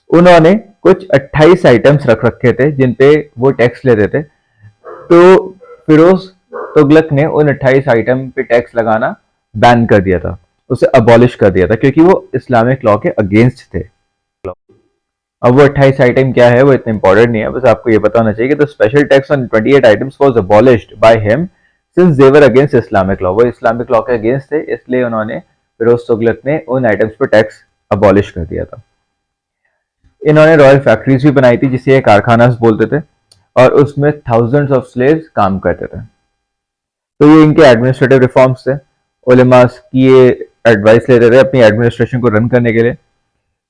उन्होंने कुछ 28 आइटम्स रख रखे थे जिन पे वो टैक्स लेते थे। तो फिरोज तुगलक ने उन 28 आइटम पे टैक्स लगाना बैन कर दिया था, उसे अबॉलिश कर दिया था, क्योंकि वो इस्लामिक लॉ के अगेंस्ट थे। अब वो 28 आइटम क्या है वो इतना इंपॉर्टेंट नहीं है, बस आपको ये पता होना चाहिए कि the special tax on 28 items was abolished by him since they were against Islamic law. वो इस्लामिक लॉ के अगेंस्ट थे, इसलिए उन्होंने, फिरोज तुगलक ने उन आइटम्स पर टैक्स अबॉलिश कर दिया था। इन्होंने रॉयल फैक्ट्रीज भी बनाई थी जिसे कारखानास बोलते थे, और उसमें थाउजेंड्स ऑफ स्लेव्स काम करते थे। तो ये इनके एडमिनिस्ट्रेटिव रिफॉर्म्स थे। उलेमास की ये एडवाइस लेते थे अपनी एडमिनिस्ट्रेशन को रन करने के लिए।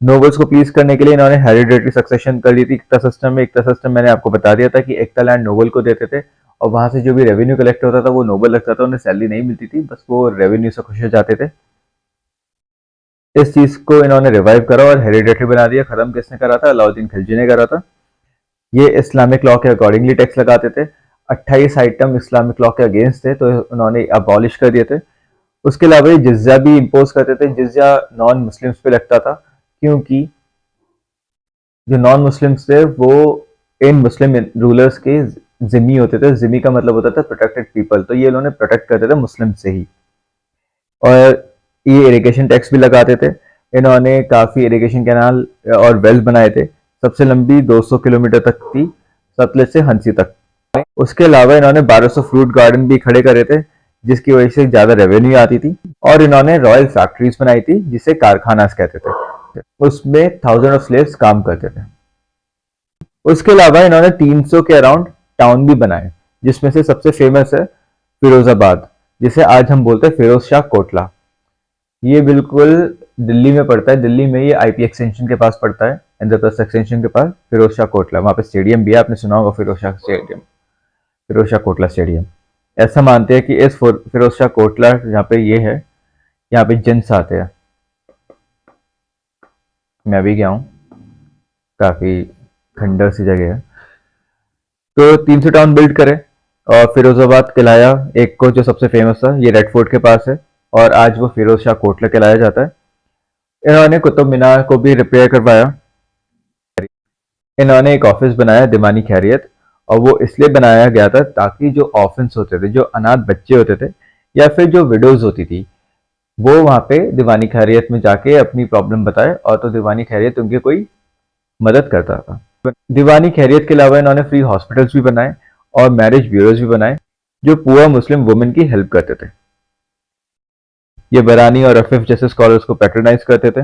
नोबल्स को प्लीज करने के लिए इन्होंने हेरिडेटरी सक्सेशन कर ली थी इक्ता सिस्टम में। इक्ता सिस्टम मैंने आपको बता दिया था कि इक्ता लैंड नोबल को देते थे, और वहां से जो भी रेवेन्यू कलेक्ट होता था वो नोबल लगता था, उन्हें सैलरी नहीं मिलती थी, बस वो रेवेन्यू से खुश हो जाते थे। इस चीज को इन्होंने रिवाइव करा और हेरिडेटरी बना दिया। खत्म किसने करा था? अलाउद्दीन खिलजी ने करा था। ये इस्लामिक लॉ के अकॉर्डिंगली टैक्स लगाते थे। 28 आइटम इस्लामिक लॉ के अगेंस्ट थे तो उन्होंने अबॉलिश कर दिए थे। उसके अलावा ये जिज्या भी इम्पोज करते थे। जिज्या नॉन मुस्लिम्स पे लगता था, क्योंकि जो नॉन मुस्लिम्स थे वो इन मुस्लिम रूलर्स के जिम्मी होते थे। जिम्मी का मतलब होता था प्रोटेक्टेड पीपल, तो ये उन्होंने प्रोटेक्ट करते थे मुस्लिम से ही। और ये इरिगेशन टैक्स भी लगाते थे। इन्होंने काफी इरिगेशन कैनाल और वेल बनाए थे। सबसे लंबी 200 किलोमीटर तक थी, सतलज से हंसी तक। उसके अलावा इन्होंने 1200 फ्रूट गार्डन भी खड़े करे थे जिसकी वजह से ज्यादा रेवेन्यू आती थी। और इन्होंने रॉयल फैक्ट्रीज बनाई थी जिसे कारखानास कहते थे, उसमें थाउजेंड ऑफ स्लेव्स काम करते थे। उसके अलावा इन्होंने 300 के अराउंड टाउन भी बनाए, जिसमें से सबसे फेमस है फिरोजाबाद, जिसे आज हम बोलते हैं फिरोज शाह कोटला। ये बिल्कुल दिल्ली में पड़ता है। दिल्ली में ये आईपी एक्सटेंशन के पास पड़ता है, इंद्रप्रस्थ एक्सटेंशन के पास फिरोज शाह कोटला। वहां पे स्टेडियम भी है, आपने सुना होगा फिरोज शाह स्टेडियम, फिरोज शाह कोटला स्टेडियम। ऐसा मानते हैं कि इस फिरोज शाह कोटला जहाँ पे ये है, यहाँ पे जिन्स आते हैं। मैं भी गया हूँ, काफी खंडर सी जगह है। तो 300 टाउन बिल्ड करे और फिरोजाबाद कहलाया एक को, जो सबसे फेमस था, ये रेड फोर्ट के पास है और आज वो फिरोज शाह कोटला कहलाया जाता है। इन्होंने कुतुब मीनार को भी रिपेयर करवाया। इन्होंने एक ऑफिस बनाया दीवानी खैरियत, और वो इसलिए बनाया गया था ताकि जो ऑफेंस होते थे, जो अनाथ बच्चे होते थे या फिर जो विडोज होती थी, वो वहां पे दीवानी खैरियत में जाके अपनी प्रॉब्लम बताए, और तो दीवानी खैरियत उनकी कोई मदद करता था। दीवानी खैरियत के अलावा इन्होंने फ्री हॉस्पिटल्स भी बनाए और मैरिज ब्यूरोज भी बनाए जो पुअर मुस्लिम वुमेन की हेल्प करते थे। ये बरानी और रफीफ जैसे स्कॉलर्स को पैट्रोनाइज करते थे।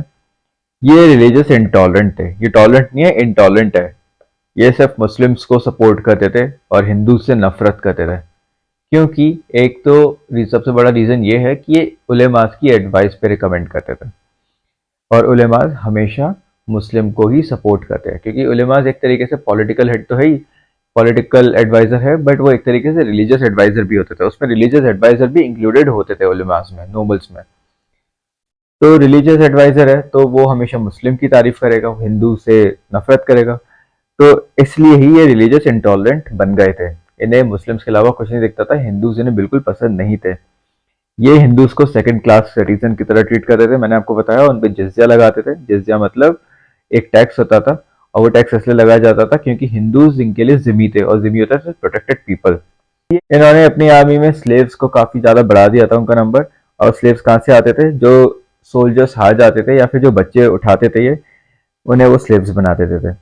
ये रिलीजियस इंटॉलरेंट थे। ये टॉलरेंट नहीं है, इंटॉलरेंट है। ये सिर्फ मुस्लिम्स को सपोर्ट करते थे और हिंदू से नफरत करते थे, क्योंकि एक तो सबसे बड़ा रीजन ये है कि ये उलेमास की एडवाइस पे रिकमेंड करते थे, और उलेमास हमेशा मुस्लिम को ही सपोर्ट करते हैं, क्योंकि उलेमास एक तरीके से पॉलिटिकल हेड तो है ही, पॉलिटिकल एडवाइजर है, बट वो एक तरीके से रिलीजियस एडवाइजर भी होते थे। उसमें रिलीजियस एडवाइजर भी इंक्लूडेड होते थे उलेमास में, नोबल्स में। तो रिलीजियस एडवाइजर है तो वो हमेशा मुस्लिम की तारीफ करेगा, हिंदू से नफरत करेगा। तो इसलिए ही ये रिलीजियस इंटॉलरेंट बन गए थे। इन्हें मुस्लिम्स के अलावा कुछ नहीं दिखता था। हिंदूज इन्हें बिल्कुल पसंद नहीं थे। ये हिंदूज को सेकंड क्लास सिटीजन की तरह ट्रीट करते थे। मैंने आपको बताया, उन पे जिजिया लगाते थे। जिजिया मतलब एक टैक्स होता था, और वो टैक्स इसलिए लगाया जाता था क्योंकि हिंदूज इनके लिए जिम्मी थे, और जिम्मी होता है प्रोटेक्टेड पीपल। इन्होंने अपनी आर्मी में स्लेव्स को काफी ज्यादा बढ़ा दिया था, उनका नंबर। और स्लेव्स कहाँ से आते थे? जो सोल्जर्स हार जाते थे या फिर जो बच्चे उठाते थे ये, उन्हें वो स्लेव्स बना देते थे।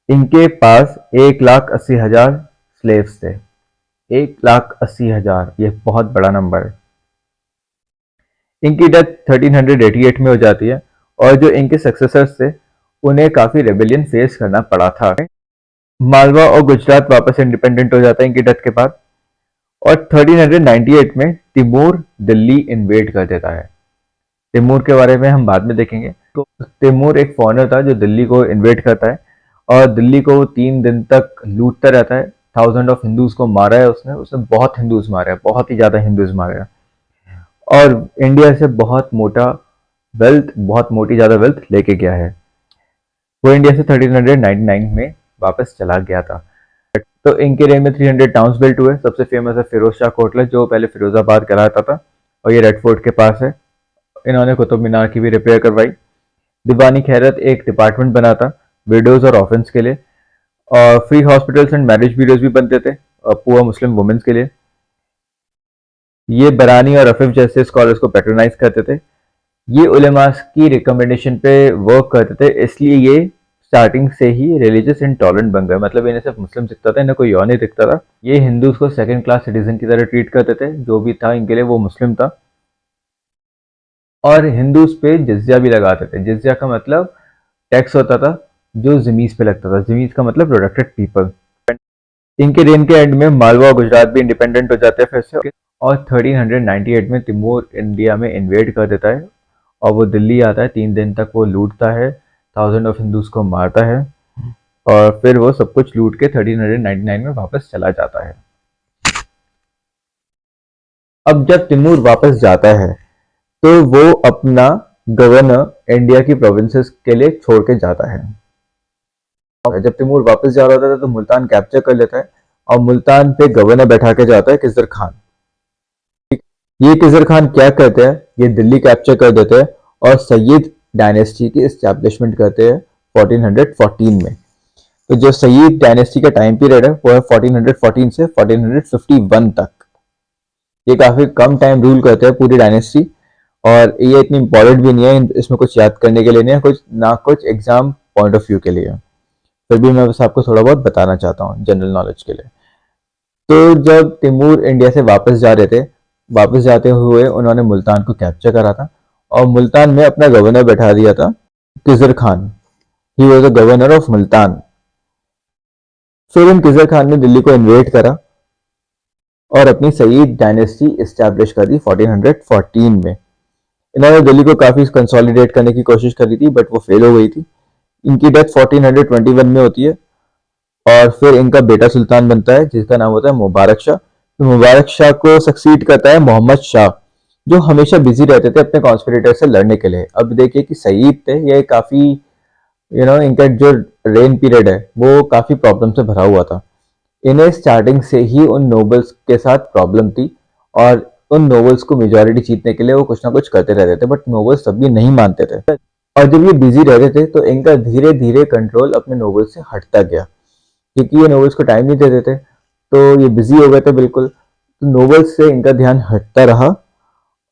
इनके पास 1,80,000 स्लेव्स थे। 1,80,000, ये बहुत बड़ा नंबर है। इनकी डेथ 1388 में हो जाती है, और जो इनके सक्सेसर्स थे उन्हें काफी रेबेलियन फेस करना पड़ा था। मालवा और गुजरात वापस इंडिपेंडेंट हो जाता है इनकी डेथ के बाद, और 1398 में तिमूर दिल्ली इन्वेड कर देता है। तैमूर के बारे में हम बाद में देखेंगे। तो तैमूर एक फॉरेनर था जो दिल्ली को इन्वेड करता है और दिल्ली को 3 दिन तक लूटता रहता है। थाउजेंड ऑफ हिंदूज को मारा है उसने उसने बहुत हिंदूज मारे हैं, बहुत ही ज्यादा हिंदूज मारे हैं और इंडिया से बहुत मोटा वेल्थ, बहुत मोटी ज्यादा वेल्थ लेके गया है। वो इंडिया से 1399 में वापस चला गया था। तो इनके रेन में 300 टाउन्स बिल्ट हुए। सबसे फेमस है फिरोज शाह कोटला जो पहले फिरोजाबाद कहलाता था और ये रेड फोर्ट के पास है। इन्होंने कुतुब मीनार की भी रिपेयर करवाई। दीवानी खैरत एक डिपार्टमेंट बना था विडोज और ऑर्फन्स के लिए और free hospitals and marriage bureaus भी बनते थे पुअर मुस्लिम वुमेन्स के लिए। ये बरानी और रफीफ जैसे स्कॉलर्स को पैट्रोनाइज करते थे। ये उलेमा की रिकमेंडेशन पे वर्क करते थे, इसलिए ये स्टार्टिंग से ही रिलीजियस इंटॉलरेंट बन गए। मतलब इन्हें सिर्फ मुस्लिम दिखता था, इन्हें कोई और नहीं दिखता था। ये हिंदूज को सेकंड क्लास सिटीजन की तरह ट्रीट करते थे। जो भी था इनके लिए वो मुस्लिम था और हिंदूज पे जिज्या भी लगाते थे। जिज्या का मतलब टैक्स होता था जो जमीज पे लगता था। जमीज का मतलब प्रोटेक्टेड पीपल। इनके रेन के एंड में मालवा और गुजरात भी इंडिपेंडेंट हो जाते हैं फिर से और 1398 में तैमूर इंडिया में इन्वेड कर देता है और वो दिल्ली आता है। 3 दिन तक वो लूटता है, थाउजेंड ऑफ हिंदूज को मारता है और फिर वो सब कुछ लूट के 1399 में वापस चला जाता है। अब जब तैमूर वापस जाता है तो वो अपना गवर्नर इंडिया की प्रोविंसेस के लिए छोड़ के जाता है। जब तैमूर वापस जा रहा होता है तो मुल्तान कैप्चर कर लेता है और मुल्तान पे गवर्नर बैठा के जाता है किजर खान। ये किजर खान क्या करते हैं, ये दिल्ली कैप्चर कर देते हैं और सैयद डायनेस्टी की एस्टैब्लिशमेंट करते हैं 1414 में। तो जो सैयद डायनेस्टी का टाइम पीरियड है वो है 1414 से 1451 तक। ये काफी कम टाइम रूल करते हैं पूरी डायनेस्टी और ये इतनी इंपॉर्टेंट भी नहीं है, इसमें कुछ याद करने के लिए नहीं है, कुछ एग्जाम पॉइंट ऑफ व्यू के लिए। फिर भी मैं बस आपको थोड़ा बहुत बताना चाहता हूँ जनरल नॉलेज के लिए। तो जब तैमूर इंडिया से वापस जा रहे थे, वापस जाते हुए उन्होंने मुल्तान को कैप्चर करा था और मुल्तान में अपना गवर्नर बैठा दिया था Khizr Khan. He was the governor of Multan. फिर इन किजर खान ने दिल्ली को इन्वेड करा और अपनी सईद डायनेस्टी इस्टेब्लिश कर दी 1414 में। इन्होंने दिल्ली को काफी कंसोलिडेट करने की कोशिश करी थी बट वो फेल हो गई थी। इनकी डेथ 1421 में होती है और फिर इनका बेटा सुल्तान बनता है जिसका नाम होता है मुबारक शाह। तो मुबारक शाह को सक्सीड करता है मोहम्मद शाह जो हमेशा बिजी रहते थे अपने कॉन्स्पिरेटर से लड़ने के लिए। अब देखिए कि सईद थे, ये काफी इनका जो रेन पीरियड है वो काफी प्रॉब्लम से भरा हुआ था। इन्हें स्टार्टिंग से ही उन नोबल्स के साथ प्रॉब्लम थी और उन नोबल्स को मेजोरिटी जीतने के लिए वो कुछ ना कुछ करते रहते थे बट नोबल्स तब भी नहीं मानते थे। और जब ये बिजी रहते थे तो इनका धीरे धीरे कंट्रोल अपने नोबल्स से हटता गया क्योंकि ये नोबल्स को टाइम नहीं देते थे, तो ये बिजी हो गए थे बिल्कुल। तो नोबल्स से इनका ध्यान हटता रहा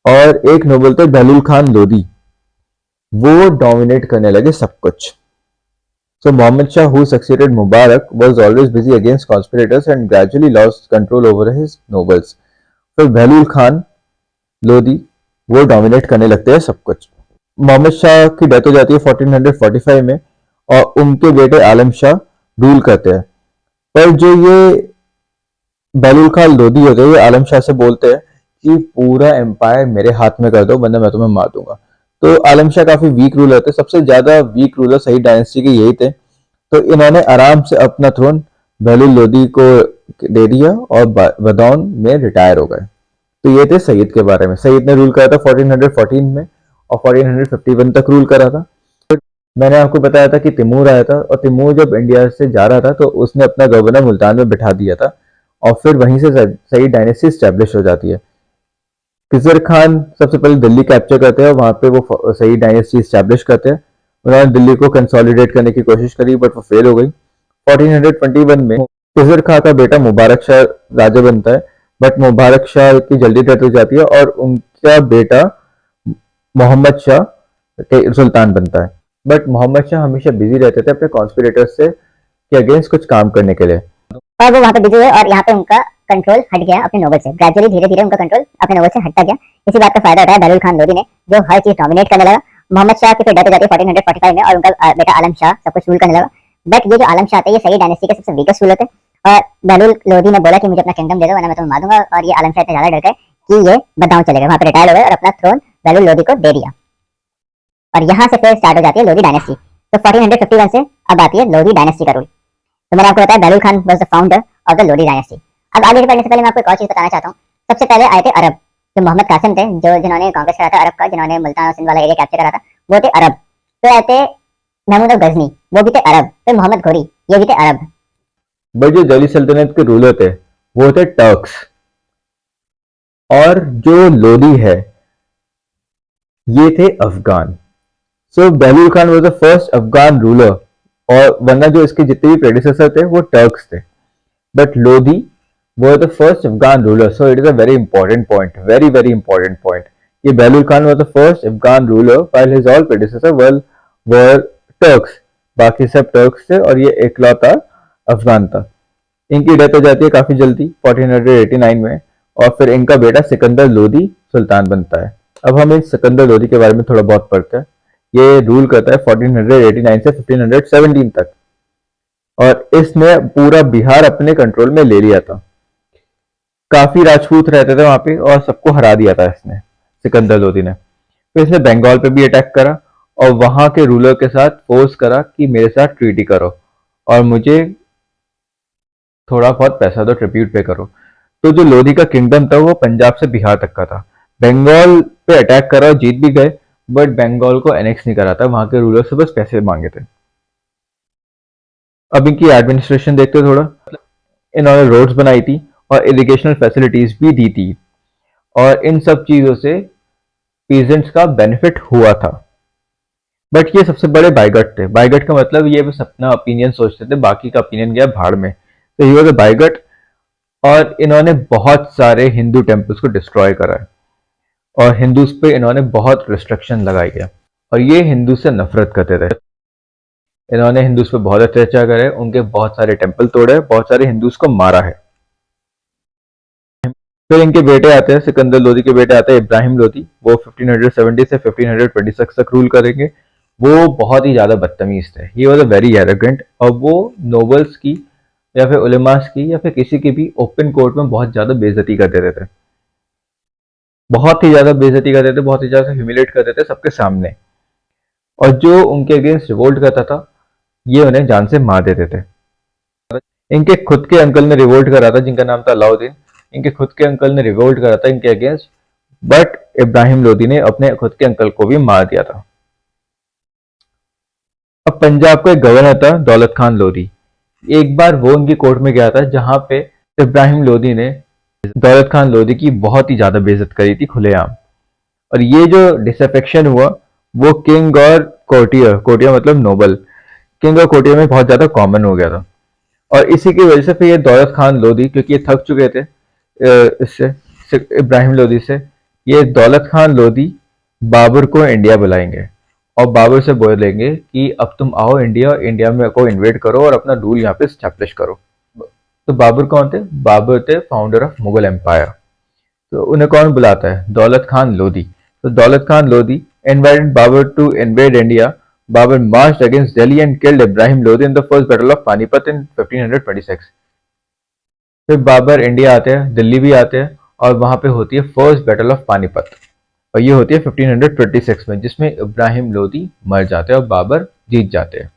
और एक नोबल थे बहलुल खान लोधी, वो डोमिनेट करने लगे सब कुछ। So Muhammad Shah, who succeeded Mubarak, was always busy against conspirators and gradually lost control over his nobles. फिर बहलुल खान लोधी वो डोमिनेट करने लगते हैं सब कुछ। मोहम्मद शाह की डेथ हो जाती है 1445 में और उनके बेटे आलम शाह रूल करते हैं। पर जो ये बहलुल खान लोधी होते हैं ये आलम शाह से बोलते हैं कि पूरा एम्पायर मेरे हाथ में कर दो वरना मैं तुम्हें मार दूंगा। तो आलम शाह काफी वीक रूलर थे, सबसे ज्यादा वीक रूलर सही डायनेस्टी के यही थे। तो इन्होंने आराम से अपना थ्रोन बहलुल लोधी को दे दिया और बदौन में रिटायर हो गए। तो ये थे सईद के बारे में। सईद ने रूल करा था 1414 में और 1451 तक रूल करा था। मैंने आपको बताया था कि तैमूर आया था और तैमूर जब इंडिया से जा रहा था तो उसने अपना गवर्नर मुल्तान में बिठा दिया था और फिर वहीं से सईद डायनेस्टी स्टैब्लिश हो जाती है। खिजर खान सबसे पहले दिल्ली कैप्चर करते हैं और वहां पे वो सईद डायनेस्टी स्टैब्लिश करते हैं। उन्होंने दिल्ली को कंसोलिडेट करने की कोशिश करी बट वो फेल हो गई। 1421 में खिजर खान का बेटा मुबारक शाह राजा बनता है बट मुबारक शाह की जल्दी डेथ हो जाती है और उनका बेटा मोहम्मद शाह के सुल्तान बनता है। बट मोहम्मद शाह हमेशा बिजी रहते थे अपने कॉन्स्पिरेटर्स से के अगेंस्ट कुछ काम करने के लिए और वो वहां पे बिजी हुए और यहाँ पे उनका कंट्रोल हट गया अपने नोबल से। ग्रेजुअली धीरे धीरे उनका कंट्रोल अपने नोबल से हटता गया। इसी बात का फायदा उठाया बहलुल खान लोधी ने जो हर चीज डोमिनेट करने लगा। मोहम्मद शाह की फिर डेथ हो जाती है 1445 में और उनका बेटा आलम शाह सब कुछ रूल करने लगा। बट ये जो आलम शाह थे ये सही डायनेस्टी के सबसे वीकेस्ट रूलर थे और बहलुल लोधी ने बोला कि मुझे अपना किंगडम दे दो वरना मैं तुम्हें मार दूंगा। और ये आलम शाह इतने ज्यादा डर गए कि ये बदाऊं चले गए, वहां पे रिटायर हो गए और अपना थ्रोन बहलुल लोधी को दे दिया। और यहाँ से फिर स्टार्ट हो जाती है लोधी डायनेस्टी। तो 1451 से अब आती है लोधी डायनेस्टी का रूल। तो मैंने आपको बताया Bahlul Khan was the founder of the Lodi dynasty. अब आगे बढ़ने से पहले मैं आपको एक और चीज बताना चाहता हूँ। सबसे पहले आए थे अरब, जो मोहम्मद कासिम थे, जो जिन्होंने कांग्रेस करा था अरब का, जिन्होंने मुल्तान और सिंध वाला एरिया कैप्चर करा था, वो थे अरब। तो आए थे महमूद अल गजनी, वो भी थे अरब। फिर मोहम्मद घोरी, ये भी थे अरब। बट जो दिल्ली सल्तनत के रूलर थे वो थे टर्क्स। और जो लोधी है ये थे Afghan. So Bahlul Khan was the first Afghan ruler, और वरना जो इसके जितने भी प्रेडिसेसर थे वो टर्क्स थे। But Lodhi were the first Afghan ruler. So it is a very important point, very very important point. कि बहलूल Khan was the first Afghan ruler while his all predecessors were Turks. बाकी सब टर्क्स थे और ये इकलौता अफगान था। इनकी डेथ हो जाती है काफी जल्दी 1489 में, और फिर इनका बेटा सिकंदर लोधी सुल्तान बनता है। अब हम इस सिकंदर लोधी के बारे में थोड़ा बहुत पढ़ते हैं। ये रूल करता है 1489 से 1517 तक, और इसने पूरा बिहार अपने कंट्रोल में ले लिया था। काफी राजपूत रहते थे वहां पे और सबको हरा दिया था इसने, सिकंदर लोधी ने। तो इसने बंगाल पे भी अटैक करा और वहां के रूलर के साथ फोर्स करा कि मेरे साथ ट्रीटी करो और मुझे थोड़ा बहुत पैसा दो, ट्रिब्यूट पे करो। तो जो लोधी का किंगडम था वो पंजाब से बिहार तक का था। बंगाल पे अटैक करा और जीत भी गए, बट बंगाल को एनेक्स नहीं करा था, वहां के रूलर से बस पैसे मांगे थे। अब इनकी एडमिनिस्ट्रेशन देखते हो थोड़ा। इन्होंने रोड्स बनाई थी और इरिगेशनल फैसिलिटीज भी दी थी, और इन सब चीजों से पीजेंट्स का बेनिफिट हुआ था। बट ये सबसे बड़े बाइगट थे। बाइगट का मतलब ये बस अपना ओपिनियन सोचते थे, बाकी का ओपिनियन गया भाड़ में। तो ये वाज बाइगट, और इन्होंने बहुत सारे हिंदू टेम्पल्स को डिस्ट्रॉय करा है, और हिंदूज पे इन्होंने बहुत रिस्ट्रिक्शन लगाई है, और ये हिंदू से नफरत करते थे। इन्होंने हिंदूज पे बहुत अत्याचार करे, उनके बहुत सारे टेम्पल तोड़े, बहुत सारे हिंदूज को मारा है। फिर इनके बेटे आते हैं, सिकंदर लोधी के बेटे आते हैं इब्राहिम लोधी। वो 1570 से 1526 तक रूल करेंगे। वो बहुत ही ज्यादा बदतमीज थे, he was a very arrogant, और वो नोबल्स की या फिर उलेमास की या फिर किसी की भी ओपन कोर्ट में बहुत ज्यादा बेइज्जती कर देते थे। बहुत ही ज्यादा बेइज्जती करते थे, बहुत ही ज्यादा ह्यूमिलेट करते थे सबके सामने। और जो उनके अगेंस्ट रिवोल्ट करता था ये उन्हें जान से मार देते थे। इनके खुद के अंकल ने रिवोल्ट करा था, जिनका नाम था अलाउद्दीन। इनके खुद के अंकल ने रिवोल्ट करा था इनके अगेंस्ट, बट इब्राहिम लोधी ने अपने खुद के अंकल को भी मार दिया था। अब पंजाब का एक गवर्नर था दौलत खान लोधी। एक बार वो उनकी कोर्ट में गया था जहां पे इब्राहिम लोधी ने दौलत खान लोधी की बहुत ही ज्यादा बेइज्जत करी थी खुलेआम। और ये जो डिसअफेक्शन हुआ वो किंग और कोर्टियर, कोर्टियर मतलब नोबल, किंग और कोर्टियर में बहुत ज्यादा कॉमन हो गया था। और इसी की वजह से फिर ये दौलत खान लोधी, क्योंकि ये थक चुके थे इससे, इब्राहिम लोधी से, ये दौलत खान लोधी बाबर को इंडिया बुलाएंगे और बाबर से बोलेंगे कि अब तुम आओ इंडिया, इंडिया में को इन्वेट करो और अपना रूल यहाँ पे स्टैब्लिश करो। तो बाबर कौन थे? बाबर थे फाउंडर ऑफ मुगल एम्पायर। तो उन्हें कौन बुलाता है? दौलत खान लोधी। तो दौलत Khan Lodhi invited Babur to invade India. Babur marched against Delhi and killed Ibrahim Lodi in the first battle of Panipat in 1526. फिर बाबर इंडिया आते हैं, दिल्ली भी आते हैं, और वहां पे होती है फर्स्ट बैटल ऑफ पानीपत, और ये होती है 1526 में, जिसमें इब्राहिम लोदी मर जाते हैं और बाबर जीत जाते हैं।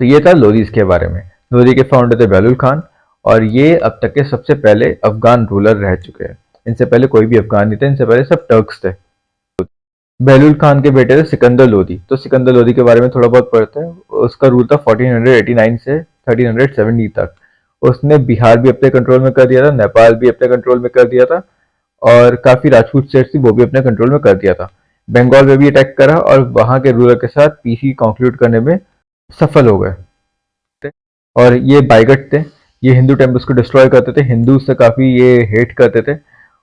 तो ये था लोदीज के बारे में। लोदी के फाउंडर थे बहलूल खान, और ये अब तक के सबसे पहले अफगान रूलर रह चुके हैं। इनसे पहले कोई भी अफगान नहीं था, इनसे पहले सब टर्क्स थे। बहलूल खान के बेटे थे सिकंदर लोधी। तो सिकंदर लोधी के बारे में थोड़ा बहुत पढ़ते हैं। उसका रूल था 1489 से 1370 तक। उसने बिहार भी अपने कंट्रोल में कर दिया था, नेपाल भी अपने कंट्रोल में कर दिया था, और काफी राजपूत स्टेट्स थी वो भी अपने कंट्रोल में कर दिया था। बंगाल में भी अटैक करा और वहां के रूलर के साथ पीसी कंक्लूड करने में सफल हो गए। और ये बाइगट थे, ये हिंदू टेम्पल्स को डिस्ट्रॉय करते थे, हिंदू से काफी ये हेट करते थे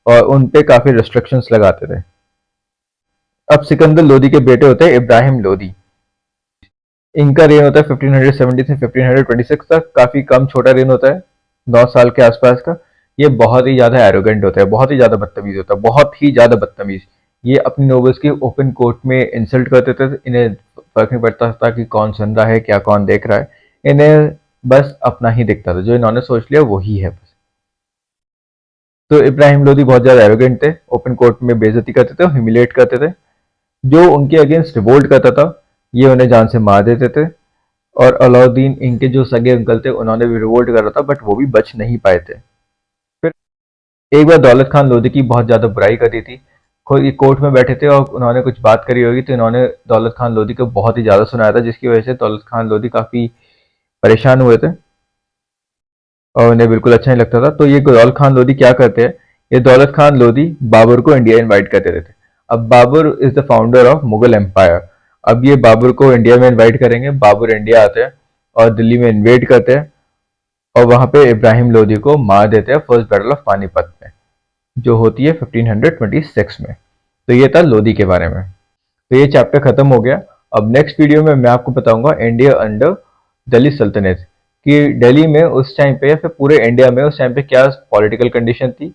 और उन पे काफी रिस्ट्रिक्शंस लगाते थे। अब सिकंदर लोधी के बेटे होते हैं इब्राहिम लोधी। इनका रेन होता है 1570 से 1526 तक, काफी कम छोटा रेन होता है, 9 साल के आसपास का। ये बहुत ही ज्यादा एरोगेंट होता है, बहुत ही ज्यादा बदतमीज होता है, बहुत ही ज्यादा बदतमीज। ये अपनी नोबल्स की ओपन कोर्ट में इंसल्ट करते थे, इन्हें फर्क नहीं पड़ता था कि कौन सुन रहा है क्या कौन देख रहा है, इन्हें बस अपना ही दिखता था, जो इन्होंने सोच लिया वही है बस। तो इब्राहिम लोधी बहुत ज्यादा एरोगेंट थे, ओपन कोर्ट में बेइज्जती करते थे, ह्यूमिलेट करते थे। जो उनके अगेंस्ट रिवोल्ट करता था ये उन्हें जान से मार देते थे, और अलाउद्दीन इनके जो सगे अंकल थे उन्होंने भी रिवोल्ट करा था बट वो भी बच नहीं पाए थे। फिर एक बार दौलत खान लोधी की बहुत ज़्यादा बुराई कर दी थी। खुद ये कोर्ट में बैठे थे और उन्होंने कुछ बात करी होगी तो इन्होंने दौलत खान लोधी को बहुत ही ज़्यादा सुनाया था, जिसकी वजह से दौलत खान लोधी काफ़ी परेशान हुए थे और उन्हें बिल्कुल अच्छा नहीं लगता था। तो ये दौलत खान लोधी क्या करते हैं, ये दौलत खान लोधी बाबर को इंडिया इनवाइट कर देते थे। अब Babur is the founder of Mughal empire. अब ये बाबर को इंडिया में इनवाइट करेंगे, बाबर इंडिया आते हैं और दिल्ली में इन्वेड करते हैं और वहां पे इब्राहिम लोधी को मार देते हैं फर्स्ट बैटल ऑफ पानीपत में, जो होती है 1526 में। तो ये था लोधी के बारे में। तो ये चैप्टर खत्म हो गया। अब नेक्स्ट वीडियो में मैं आपको बताऊंगा इंडिया अंडर दिल्ली सल्तनत, कि दिल्ली में उस टाइम पे या फिर पूरे इंडिया में उस टाइम पे क्या पॉलिटिकल कंडीशन थी,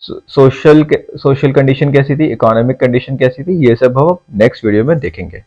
सोशल कंडीशन कैसी थी, इकोनॉमिक कंडीशन कैसी थी, ये सब हम नेक्स्ट वीडियो में देखेंगे।